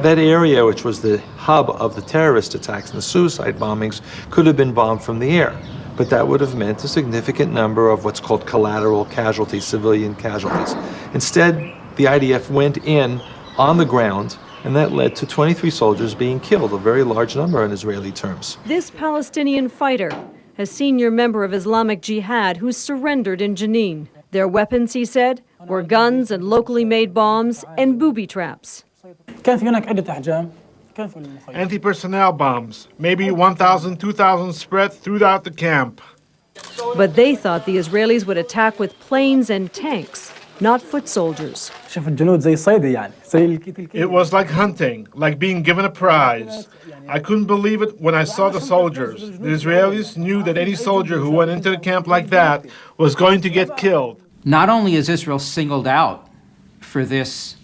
That area, which was the hub of the terrorist attacks and the suicide bombings, could have been bombed from the air. But that would have meant a significant number of what's called collateral casualties, civilian casualties. Instead, the IDF went in on the ground, and that led to 23 soldiers being killed, a very large number in Israeli terms. This Palestinian fighter, a senior member of Islamic Jihad who surrendered in Jenin. Their weapons, he said, were guns and locally made bombs and booby traps. Anti-personnel bombs, maybe 1,000, 2,000 spread throughout the camp. But they thought the Israelis would attack with planes and tanks, not foot soldiers. It was like hunting, like being given a prize. I couldn't believe it when I saw the soldiers. The Israelis knew that any soldier who went into the camp like that was going to get killed. Not only is Israel singled out for this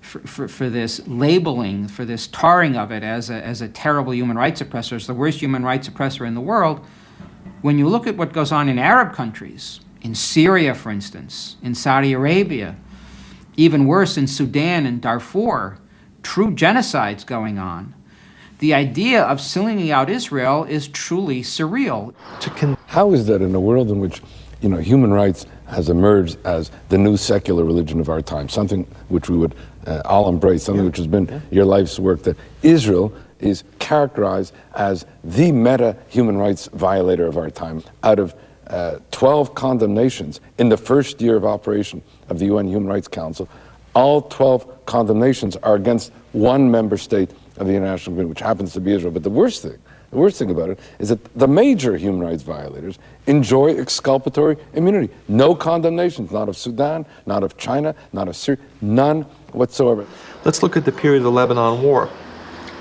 for this labeling, for this tarring of it as a terrible human rights oppressor, as the worst human rights oppressor in the world, when you look at what goes on in Arab countries, in Syria, for instance, in Saudi Arabia, even worse in Sudan and Darfur, true genocides going on, the idea of singling out Israel is truly surreal. How is that in a world in which, human rights has emerged as the new secular religion of our time, something which we would all embrace, something which has been your life's work, that Israel is characterized as the meta human rights violator of our time? Out of 12 condemnations in the first year of operation of the UN Human Rights Council, all 12 condemnations are against one member state of the international agreement, which happens to be Israel. But the worst thing about it is that the major human rights violators enjoy exculpatory immunity. No condemnations, not of Sudan, not of China, not of Syria, none whatsoever. Let's look at the period of the Lebanon War,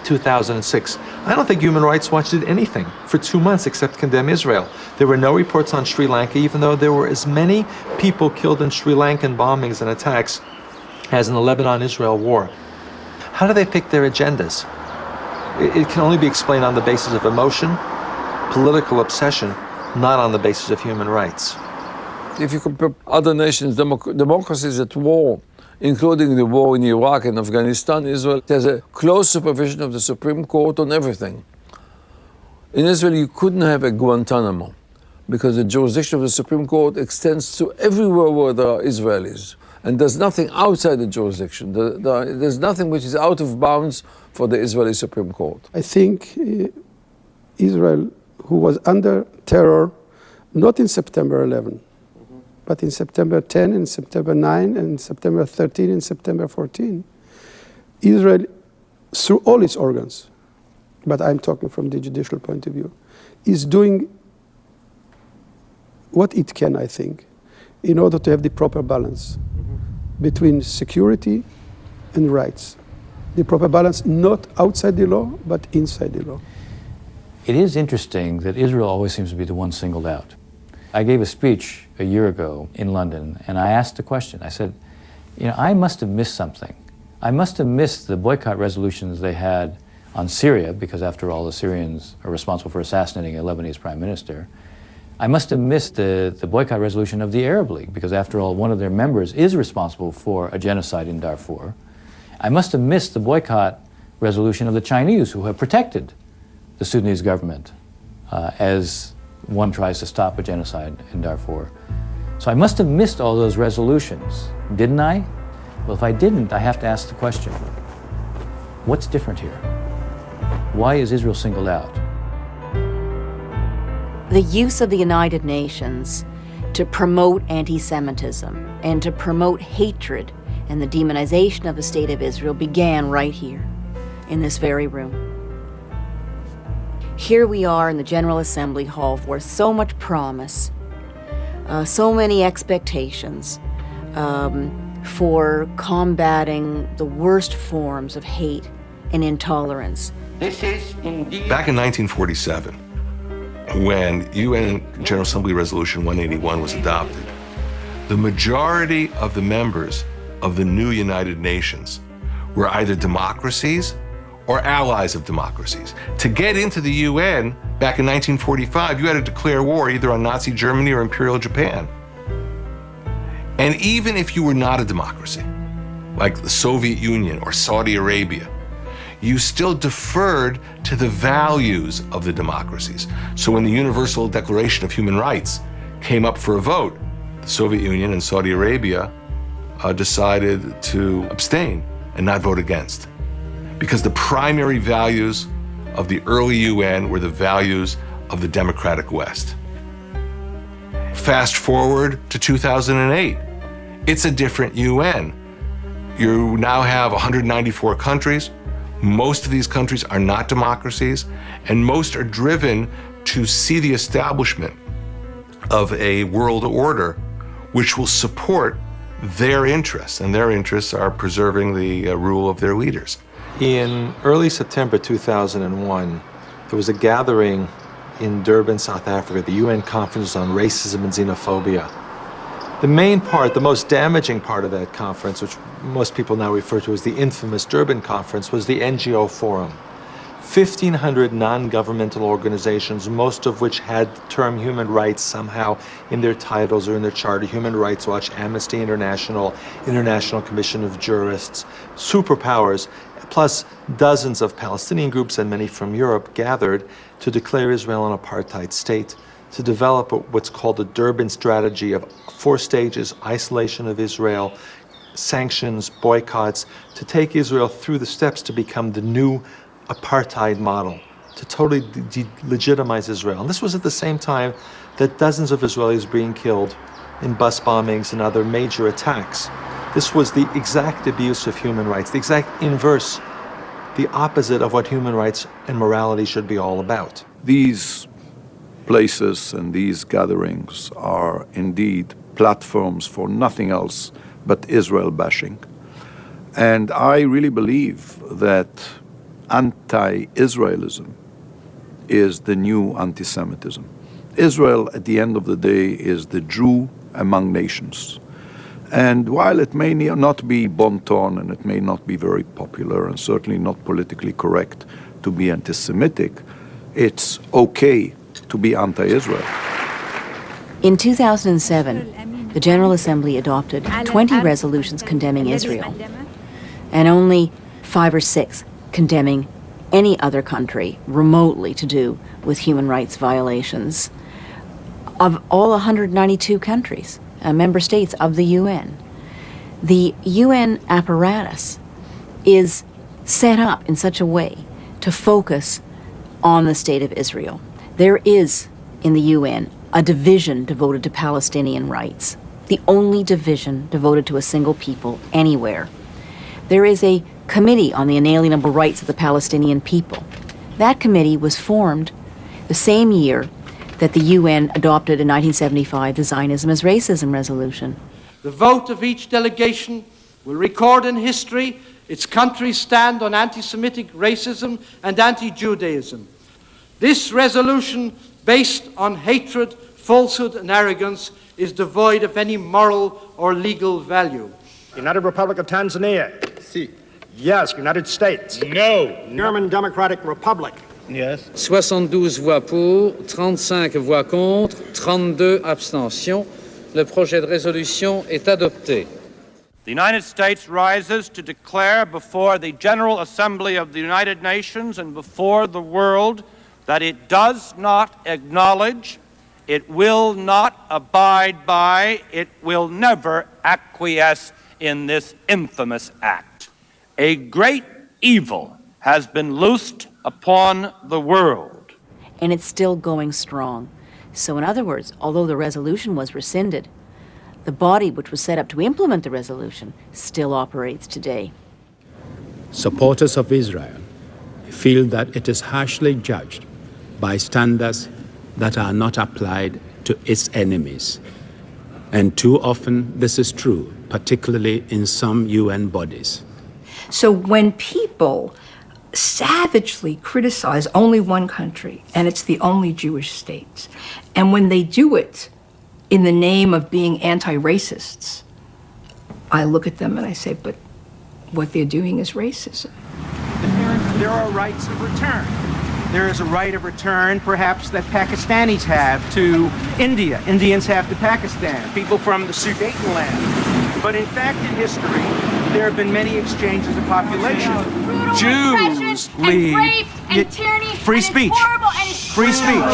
2006. I don't think Human Rights Watch did anything for 2 months except condemn Israel. There were no reports on Sri Lanka, even though there were as many people killed in Sri Lankan bombings and attacks as in the Lebanon-Israel war. How do they pick their agendas? It can only be explained on the basis of emotion, political obsession, not on the basis of human rights. If you compare other nations, democracies at war, including the war in Iraq and Afghanistan, Israel has a close supervision of the Supreme Court on everything. In Israel, you couldn't have a Guantanamo because the jurisdiction of the Supreme Court extends to everywhere where there are Israelis. And there's nothing outside the jurisdiction. There's nothing which is out of bounds for the Israeli Supreme Court. I think Israel, who was under terror, not in September 11, but in September 10, in September 9, and September 13, and September 14, Israel, through all its organs, but I'm talking from the judicial point of view, is doing what it can, I think, in order to have the proper balance between security and rights. The proper balance not outside the law, but inside the law. It is interesting that Israel always seems to be the one singled out. I gave a speech a year ago in London, and I asked a question. I said, I must have missed something. I must have missed the boycott resolutions they had on Syria, because after all, the Syrians are responsible for assassinating a Lebanese prime minister. I must have missed the boycott resolution of the Arab League, because after all, one of their members is responsible for a genocide in Darfur. I must have missed the boycott resolution of the Chinese, who have protected the Sudanese government as one tries to stop a genocide in Darfur. So I must have missed all those resolutions, didn't I? Well, if I didn't, I have to ask the question, what's different here? Why is Israel singled out? The use of the United Nations to promote anti-Semitism and to promote hatred and the demonization of the State of Israel began right here, in this very room. Here we are in the General Assembly Hall where so much promise, so many expectations for combating the worst forms of hate and intolerance. Back in 1947, when UN General Assembly Resolution 181 was adopted, the majority of the members of the new United Nations were either democracies or allies of democracies. To get into the UN back in 1945, you had to declare war either on Nazi Germany or Imperial Japan. And even if you were not a democracy, like the Soviet Union or Saudi Arabia, you still deferred to the values of the democracies. So when the Universal Declaration of Human Rights came up for a vote, the Soviet Union and Saudi Arabia decided to abstain and not vote against, because the primary values of the early UN were the values of the democratic West. Fast forward to 2008, it's a different UN. You now have 194 countries. Most of these countries are not democracies, and most are driven to see the establishment of a world order which will support their interests, and their interests are preserving the rule of their leaders. In early September 2001, there was a gathering in Durban, South Africa, the UN Conference on Racism and Xenophobia. The main part, the most damaging part of that conference, which most people now refer to as the infamous Durban Conference, was the NGO Forum. 1,500 non-governmental organizations, most of which had the term human rights somehow in their titles or in their charter: Human Rights Watch, Amnesty International, International Commission of Jurists, superpowers, plus dozens of Palestinian groups and many from Europe gathered to declare Israel an apartheid state, to develop what's called the Durban strategy of 4 stages: isolation of Israel, sanctions, boycotts, to take Israel through the steps to become the new apartheid model, to totally delegitimize Israel. And this was at the same time that dozens of Israelis were being killed in bus bombings and other major attacks. This was the exact abuse of human rights, the exact inverse, the opposite of what human rights and morality should be all about. These places and these gatherings are indeed platforms for nothing else but Israel bashing. And I really believe that anti-Israelism is the new anti-Semitism. Israel, at the end of the day, is the Jew among nations. And while it may not be bon ton and it may not be very popular and certainly not politically correct to be anti-Semitic, it's okay to be anti-Israel. In 2007, the General Assembly adopted 20 resolutions condemning Israel, and only 5 or 6 condemning any other country remotely to do with human rights violations. Of all 192 countries, member states of the UN, the UN apparatus is set up in such a way to focus on the state of Israel. There is, in the UN, a division devoted to Palestinian rights, the only division devoted to a single people anywhere. There is a committee on the inalienable rights of the Palestinian people. That committee was formed the same year that the UN adopted in 1975 the Zionism as Racism resolution. The vote of each delegation will record in history its country's stand on anti-Semitic racism and anti-Judaism. This resolution, based on hatred, falsehood, and arrogance, is devoid of any moral or legal value. United Republic of Tanzania. Si. Yes. United States. No. German Democratic Republic. Yes. 72 voix pour, 35 voix contre, 32 abstentions. Le projet de résolution est adopté. The United States rises to declare before the General Assembly of the United Nations and before the world that it does not acknowledge, it will not abide by, it will never acquiesce in this infamous act. A great evil has been loosed upon the world. And it's still going strong. So in other words, although the resolution was rescinded, the body which was set up to implement the resolution still operates today. Supporters of Israel feel that it is harshly judged by standards that are not applied to its enemies. And too often this is true, particularly in some UN bodies. So when people savagely criticize only one country, and it's the only Jewish state, and when they do it in the name of being anti-racists, I look at them and I say, but what they're doing is racism. There are rights of return. There is a right of return, perhaps, that Pakistanis have to India. Indians have to Pakistan, people from the Sudetenland. But in fact, in history, there have been many exchanges of population. Jews leave. Free speech. Free speech.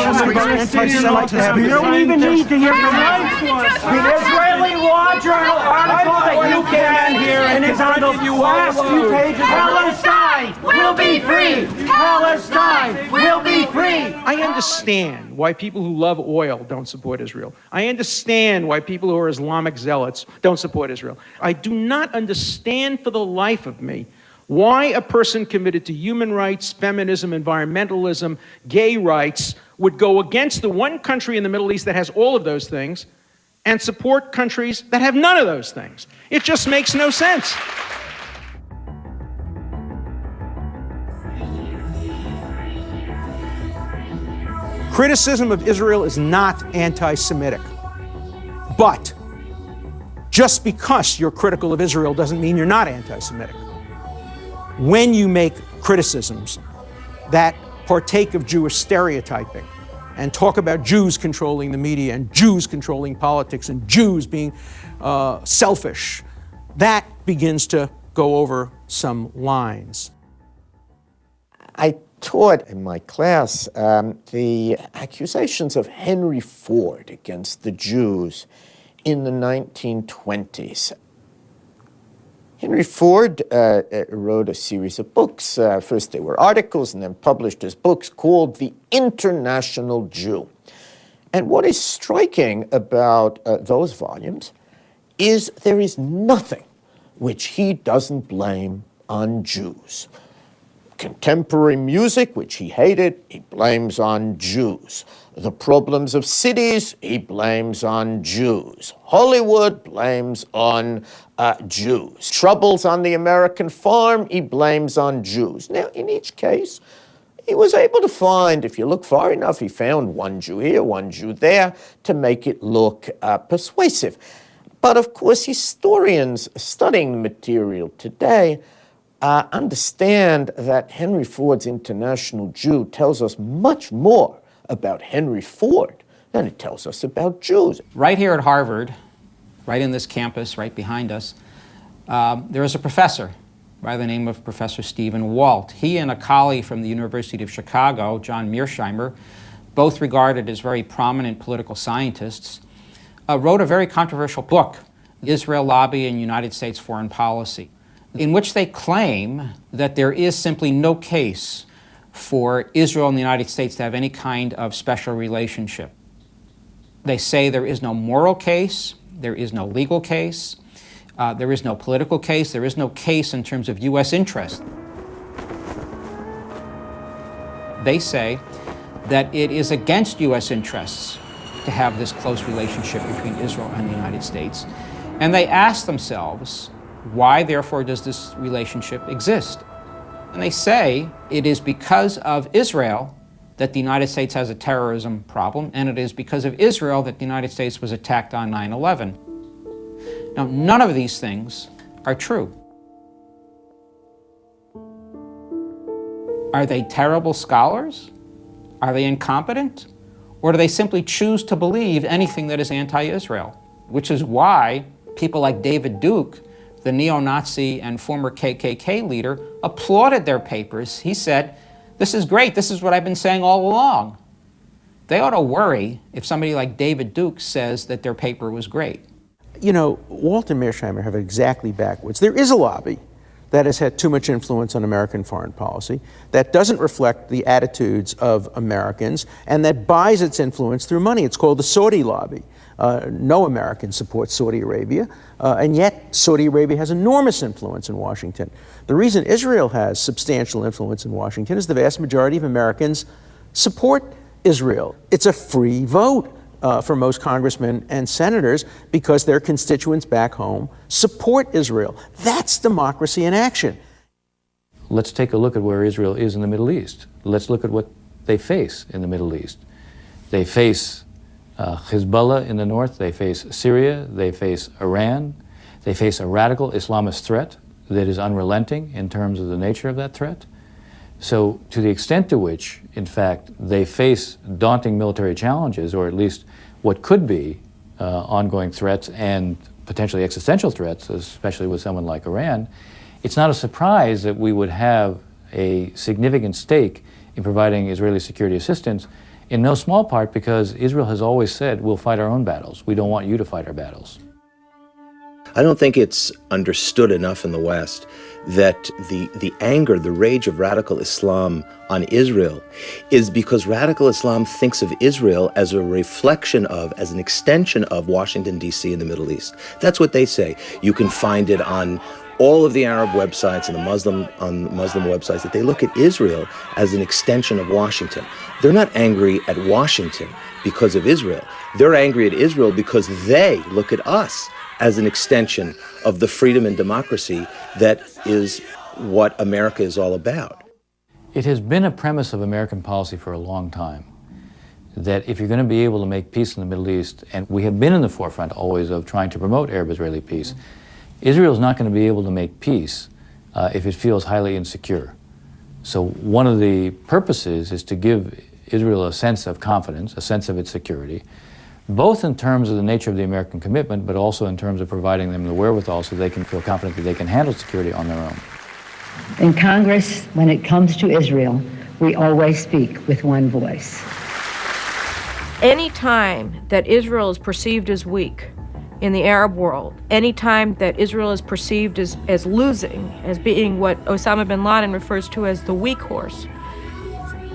You don't even need to hear from the Israeli Law Journal article that you can hear, and it's on the last few pages. Palestine will be free. Palestine will be free. I understand why people who love oil don't support Israel. I understand why people who are Islamic zealots don't support Israel. I do not understand for the life of me why a person committed to human rights, feminism, environmentalism, gay rights would go against the one country in the Middle East that has all of those things and support countries that have none of those things. It just makes no sense. Criticism of Israel is not anti-Semitic. But just because you're critical of Israel doesn't mean you're not anti-Semitic. When you make criticisms that partake of Jewish stereotyping and talk about Jews controlling the media and Jews controlling politics and Jews being selfish, that begins to go over some lines. I taught in my class the accusations of Henry Ford against the Jews in the 1920s. Henry Ford wrote a series of books. First they were articles and then published as books called The International Jew. And what is striking about those volumes is there is nothing which he doesn't blame on Jews. Contemporary music, which he hated, he blames on Jews. The problems of cities, he blames on Jews. Hollywood blames on Jews. Troubles on the American farm, he blames on Jews. Now, in each case, he was able to find, if you look far enough, he found one Jew here, one Jew there, to make it look persuasive. But of course, historians studying the material today understand that Henry Ford's International Jew tells us much more about Henry Ford than it tells us about Jews. Right here at Harvard, right in this campus, right behind us, there is a professor by the name of Professor Stephen Walt. He and a colleague from the University of Chicago, John Mearsheimer, both regarded as very prominent political scientists, wrote a very controversial book, Israel Lobby and United States Foreign Policy, in which they claim that there is simply no case for Israel and the United States to have any kind of special relationship. They say there is no moral case, there is no legal case, there is no political case, there is no case in terms of U.S. interest. They say that it is against U.S. interests to have this close relationship between Israel and the United States. And they ask themselves, why, therefore, does this relationship exist? And they say it is because of Israel that the United States has a terrorism problem, and it is because of Israel that the United States was attacked on 9/11. Now, none of these things are true. Are they terrible scholars? Are they incompetent? Or do they simply choose to believe anything that is anti-Israel? Which is why people like David Duke, the neo-Nazi and former KKK leader, applauded their papers. He said, "This is great, this is what I've been saying all along." They ought to worry if somebody like David Duke says that their paper was great. You know, Walt and Mearsheimer have it exactly backwards. There is a lobby that has had too much influence on American foreign policy, that doesn't reflect the attitudes of Americans, and that buys its influence through money. It's called the Saudi lobby. No American supports Saudi Arabia, and yet Saudi Arabia has enormous influence in Washington. The reason Israel has substantial influence in Washington is the vast majority of Americans support Israel. It's a free vote for most congressmen and senators because their constituents back home support Israel. That's democracy in action. Let's take a look at where Israel is in the Middle East. Let's look at what they face in the Middle East. They face Hezbollah in the north, they face Syria, they face Iran, they face a radical Islamist threat that is unrelenting in terms of the nature of that threat. So to the extent to which, in fact, they face daunting military challenges, or at least what could be ongoing threats and potentially existential threats, especially with someone like Iran, it's not a surprise that we would have a significant stake in providing Israeli security assistance, in no small part because Israel has always said, we'll fight our own battles. We don't want you to fight our battles. I don't think it's understood enough in the West that the anger, the rage of radical Islam on Israel is because radical Islam thinks of Israel as a reflection of, as an extension of Washington, D.C. in the Middle East. That's what they say. You can find it on all of the Arab websites and the Muslim websites, that they look at Israel as an extension of Washington. They're not angry at Washington because of Israel. They're angry at Israel because they look at us as an extension of the freedom and democracy that is what America is all about. It has been a premise of American policy for a long time that if you're going to be able to make peace in the Middle East, and we have been in the forefront always of trying to promote Arab-Israeli peace, Israel is not going to be able to make peace if it feels highly insecure. So one of the purposes is to give Israel a sense of confidence, a sense of its security, both in terms of the nature of the American commitment, but also in terms of providing them the wherewithal so they can feel confident that they can handle security on their own. In Congress, when it comes to Israel, we always speak with one voice. Any time that Israel is perceived as weak in the Arab world, any time that Israel is perceived as losing, as being what Osama bin Laden refers to as the weak horse,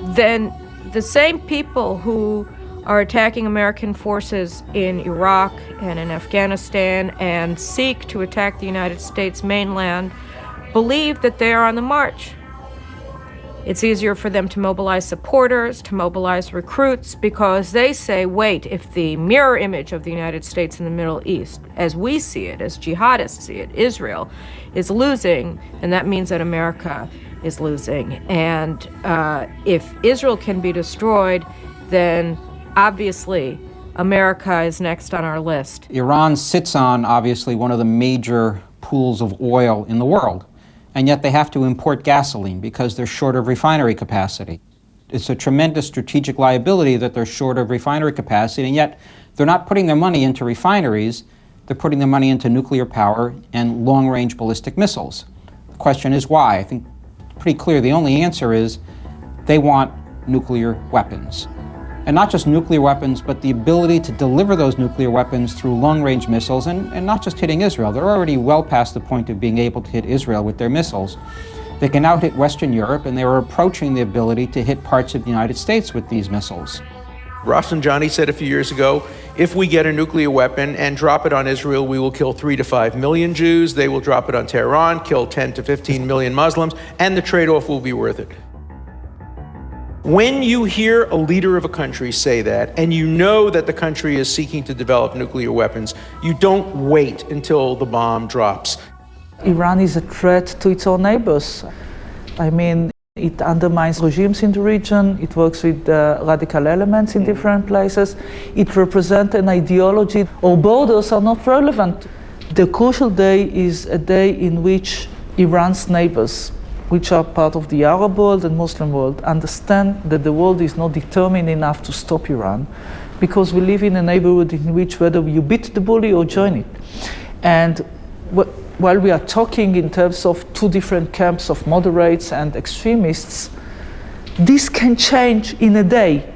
then the same people who are attacking American forces in Iraq and in Afghanistan and seek to attack the United States mainland believe that they are on the march. It's easier for them to mobilize supporters, to mobilize recruits, because they say, wait, if the mirror image of the United States in the Middle East, as we see it, as jihadists see it, Israel, is losing, then that means that America is losing. And if Israel can be destroyed, then obviously America is next on our list. Iran sits on, obviously, one of the major pools of oil in the world, and yet they have to import gasoline because they're short of refinery capacity. It's a tremendous strategic liability that they're short of refinery capacity, and yet they're not putting their money into refineries, they're putting their money into nuclear power and long-range ballistic missiles. The question is why? I think it's pretty clear. The only answer is they want nuclear weapons. And not just nuclear weapons, but the ability to deliver those nuclear weapons through long-range missiles, and not just hitting Israel. They're already well past the point of being able to hit Israel with their missiles. They can now hit Western Europe, and they are approaching the ability to hit parts of the United States with these missiles. Rafsanjani said a few years ago, if we get a nuclear weapon and drop it on Israel, we will kill 3 to 5 million Jews. They will drop it on Tehran, kill 10 to 15 million Muslims, and the trade-off will be worth it. When you hear a leader of a country say that, and you know that the country is seeking to develop nuclear weapons, you don't wait until the bomb drops. Iran is a threat to its own neighbors. I mean, it undermines regimes in the region, it works with radical elements in different places, it represents an ideology. Our borders are not relevant. The crucial day is a day in which Iran's neighbors which are part of the Arab world and Muslim world, understand that the world is not determined enough to stop Iran, because we live in a neighborhood in which whether you beat the bully or join it. And while we are talking in terms of two different camps of moderates and extremists, this can change in a day,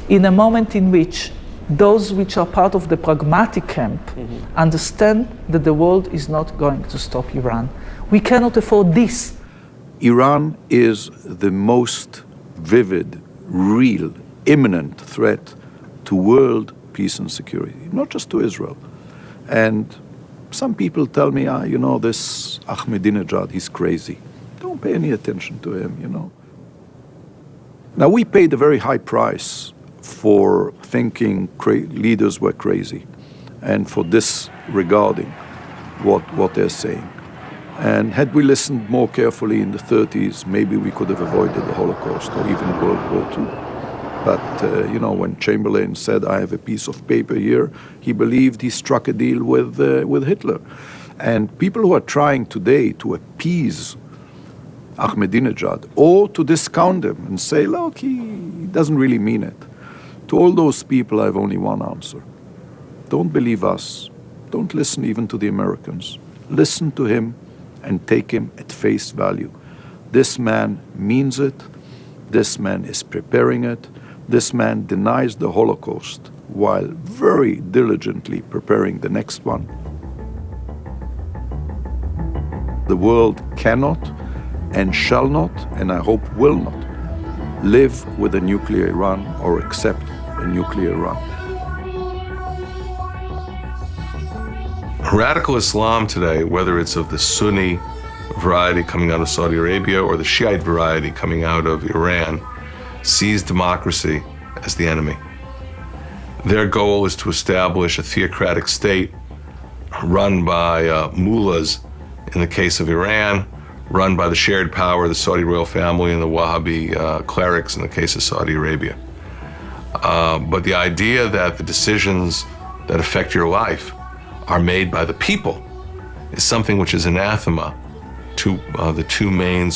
in a moment in which those which are part of the pragmatic camp understand that the world is not going to stop Iran. We cannot afford this. Iran is the most vivid, real, imminent threat to world peace and security, not just to Israel. And some people tell me, this Ahmadinejad, he's crazy. Don't pay any attention to him, Now, we paid a very high price for thinking leaders were crazy and for disregarding what they're saying. And had we listened more carefully in the 30s, maybe we could have avoided the Holocaust or even World War II. But, when Chamberlain said, I have a piece of paper here, he believed he struck a deal with Hitler. And people who are trying today to appease Ahmadinejad or to discount him and say, look, he doesn't really mean it. To all those people, I have only one answer. Don't believe us. Don't listen even to the Americans. Listen to him and take him at face value. This man means it. This man is preparing it. This man denies the Holocaust while very diligently preparing the next one. The world cannot and shall not, and I hope will not, live with a nuclear Iran or accept a nuclear Iran. Radical Islam today, whether it's of the Sunni variety coming out of Saudi Arabia or the Shiite variety coming out of Iran, sees democracy as the enemy. Their goal is to establish a theocratic state run by mullahs in the case of Iran, run by the shared power of the Saudi royal family and the Wahhabi clerics in the case of Saudi Arabia. But the idea that the decisions that affect your life are made by the people is something which is anathema to the two main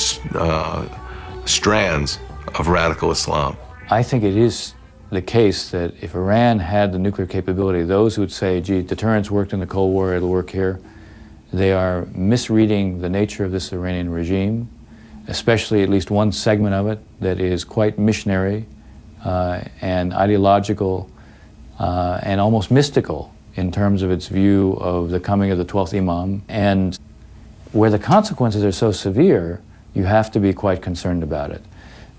strands of radical Islam. I think it is the case that if Iran had the nuclear capability, those who would say, gee, deterrence worked in the Cold War, it'll work here, they are misreading the nature of this Iranian regime, especially at least one segment of it that is quite missionary and ideological and almost mystical in terms of its view of the coming of the 12th Imam. And where the consequences are so severe, you have to be quite concerned about it.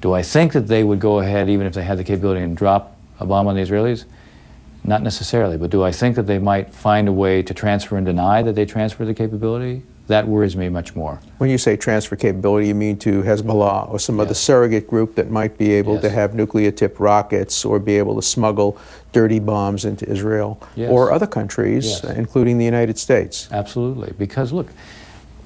Do I think that they would go ahead, even if they had the capability, and drop a bomb on the Israelis? Not necessarily, but do I think that they might find a way to transfer and deny that they transfer the capability? That worries me much more. When you say transfer capability, you mean to Hezbollah or some other surrogate group that might be able to have nuclear-tipped rockets or be able to smuggle dirty bombs into Israel or other countries, including the United States? Absolutely, because look,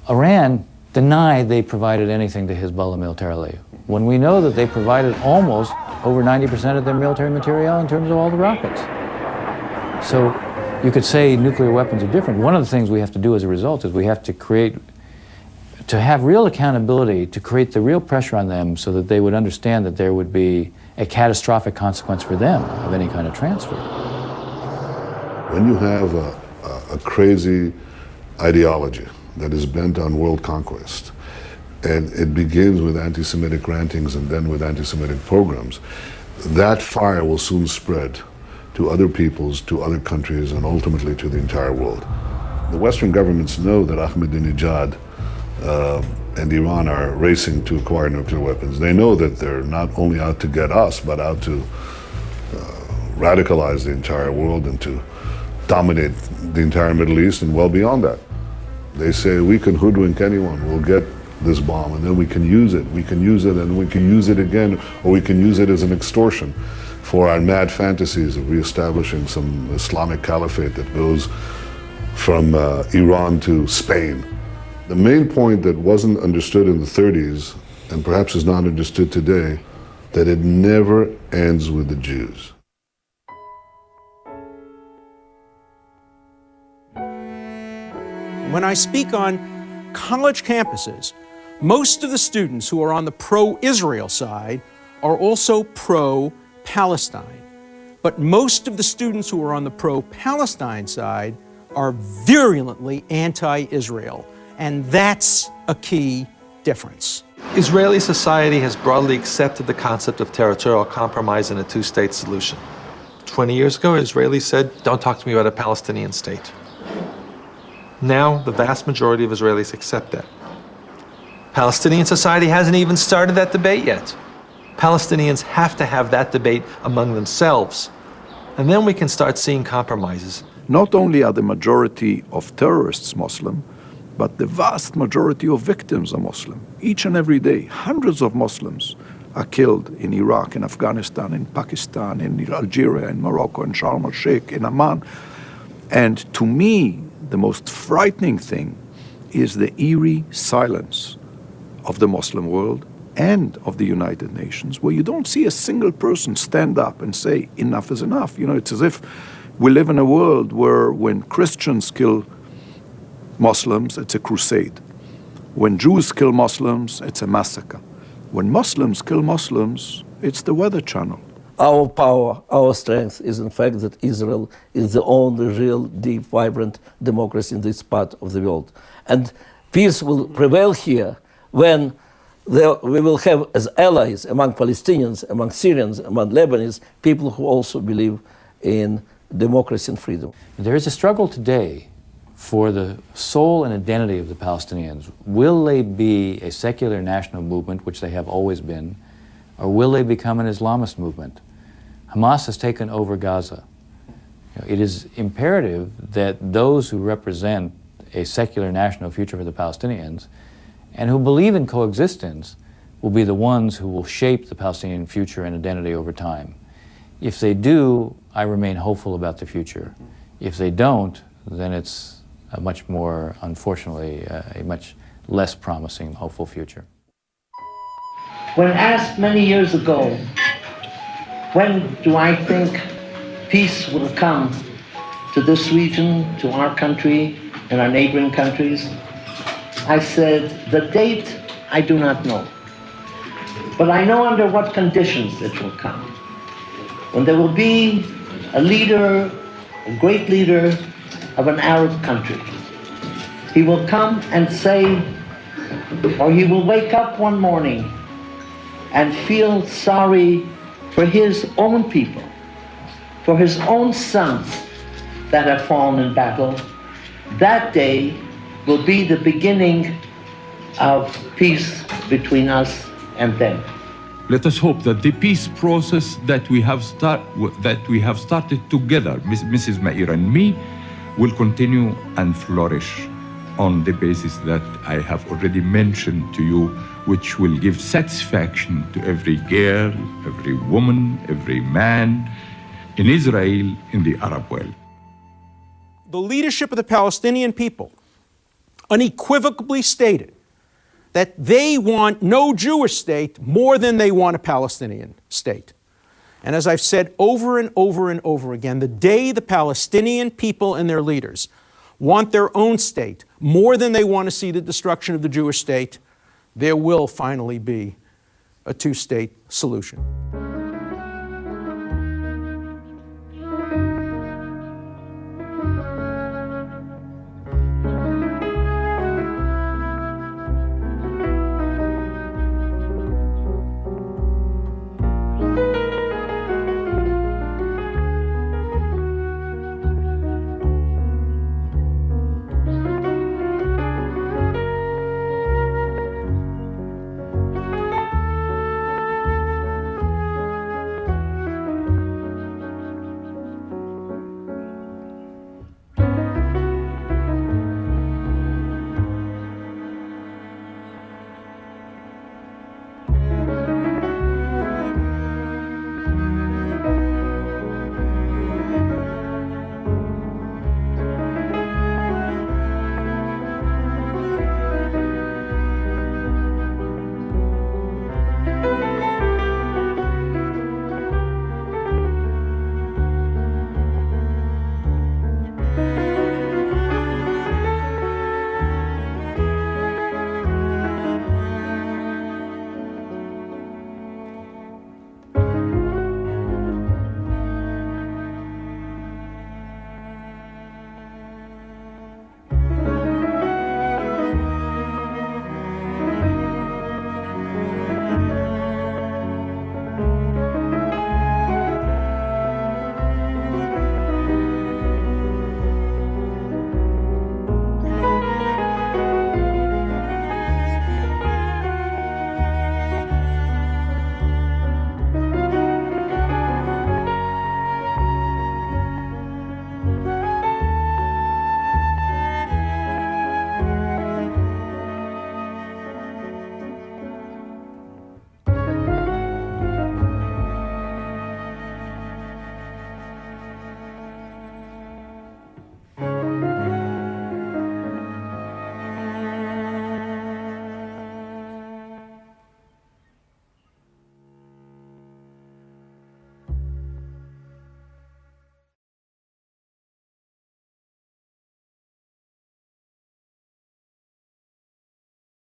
Iran denied they provided anything to Hezbollah militarily, when we know that they provided almost over 90% of their military material in terms of all the rockets. So you could say nuclear weapons are different. One of the things we have to do as a result is we have to have real accountability, to create the real pressure on them so that they would understand that there would be a catastrophic consequence for them of any kind of transfer. When you have a crazy ideology that is bent on world conquest, and it begins with anti-Semitic rantings and then with anti-Semitic pogroms, that fire will soon spread to other peoples, to other countries, and ultimately to the entire world. The Western governments know that Ahmadinejad and Iran are racing to acquire nuclear weapons. They know that they're not only out to get us, but out to radicalize the entire world and to dominate the entire Middle East and well beyond that. They say we can hoodwink anyone, we'll get this bomb and then we can use it. We can use it and we can use it again, or we can use it as an extortion for our mad fantasies of reestablishing some Islamic caliphate that goes from Iran to Spain. The main point that wasn't understood in the 30s, and perhaps is not understood today, that it never ends with the Jews. When I speak on college campuses, Most of the students who are on the pro-Israel side are also pro-Palestine. But most of the students who are on the pro-Palestine side are virulently anti-Israel. And that's a key difference. Israeli society has broadly accepted the concept of territorial compromise in a two-state solution. 20 years ago, Israelis said, don't talk to me about a Palestinian state. Now, the vast majority of Israelis accept that. Palestinian society hasn't even started that debate yet. Palestinians have to have that debate among themselves. And then we can start seeing compromises. Not only are the majority of terrorists Muslim, but the vast majority of victims are Muslim. Each and every day, hundreds of Muslims are killed in Iraq, in Afghanistan, in Pakistan, in Algeria, in Morocco, in Sharm el-Sheikh, in Amman. And to me, the most frightening thing is the eerie silence of the Muslim world and of the United Nations, where you don't see a single person stand up and say, enough is enough. You know, it's as if we live in a world where when Christians kill Muslims, it's a crusade. When Jews kill Muslims, it's a massacre. When Muslims kill Muslims, it's the Weather Channel. Our power, our strength is in fact that Israel is the only real, deep, vibrant democracy in this part of the world. And peace will prevail here when we will have as allies among Palestinians, among Syrians, among Lebanese, people who also believe in democracy and freedom. There is a struggle today for the soul and identity of the Palestinians. Will they be a secular national movement, which they have always been, or will they become an Islamist movement? Hamas has taken over Gaza. It is imperative that those who represent a secular national future for the Palestinians and who believe in coexistence will be the ones who will shape the Palestinian future and identity over time. If they do, I remain hopeful about the future. If they don't, then it's a much more, unfortunately, a much less promising, hopeful future. When asked many years ago, when do I think peace will come to this region, to our country and our neighboring countries, I said, the date, I do not know. But I know under what conditions it will come. When there will be a leader, a great leader of an Arab country. He will come and say, or he will wake up one morning and feel sorry for his own people, for his own sons that have fallen in battle. That day will be the beginning of peace between us and them. Let us hope that the peace process that we have started together, Mrs. Meir and me, will continue and flourish on the basis that I have already mentioned to you, which will give satisfaction to every girl, every woman, every man in Israel, in the Arab world. The leadership of the Palestinian people unequivocally stated that they want no Jewish state more than they want a Palestinian state. And as I've said over and over and over again, the day the Palestinian people and their leaders want their own state more than they want to see the destruction of the Jewish state, there will finally be a two-state solution.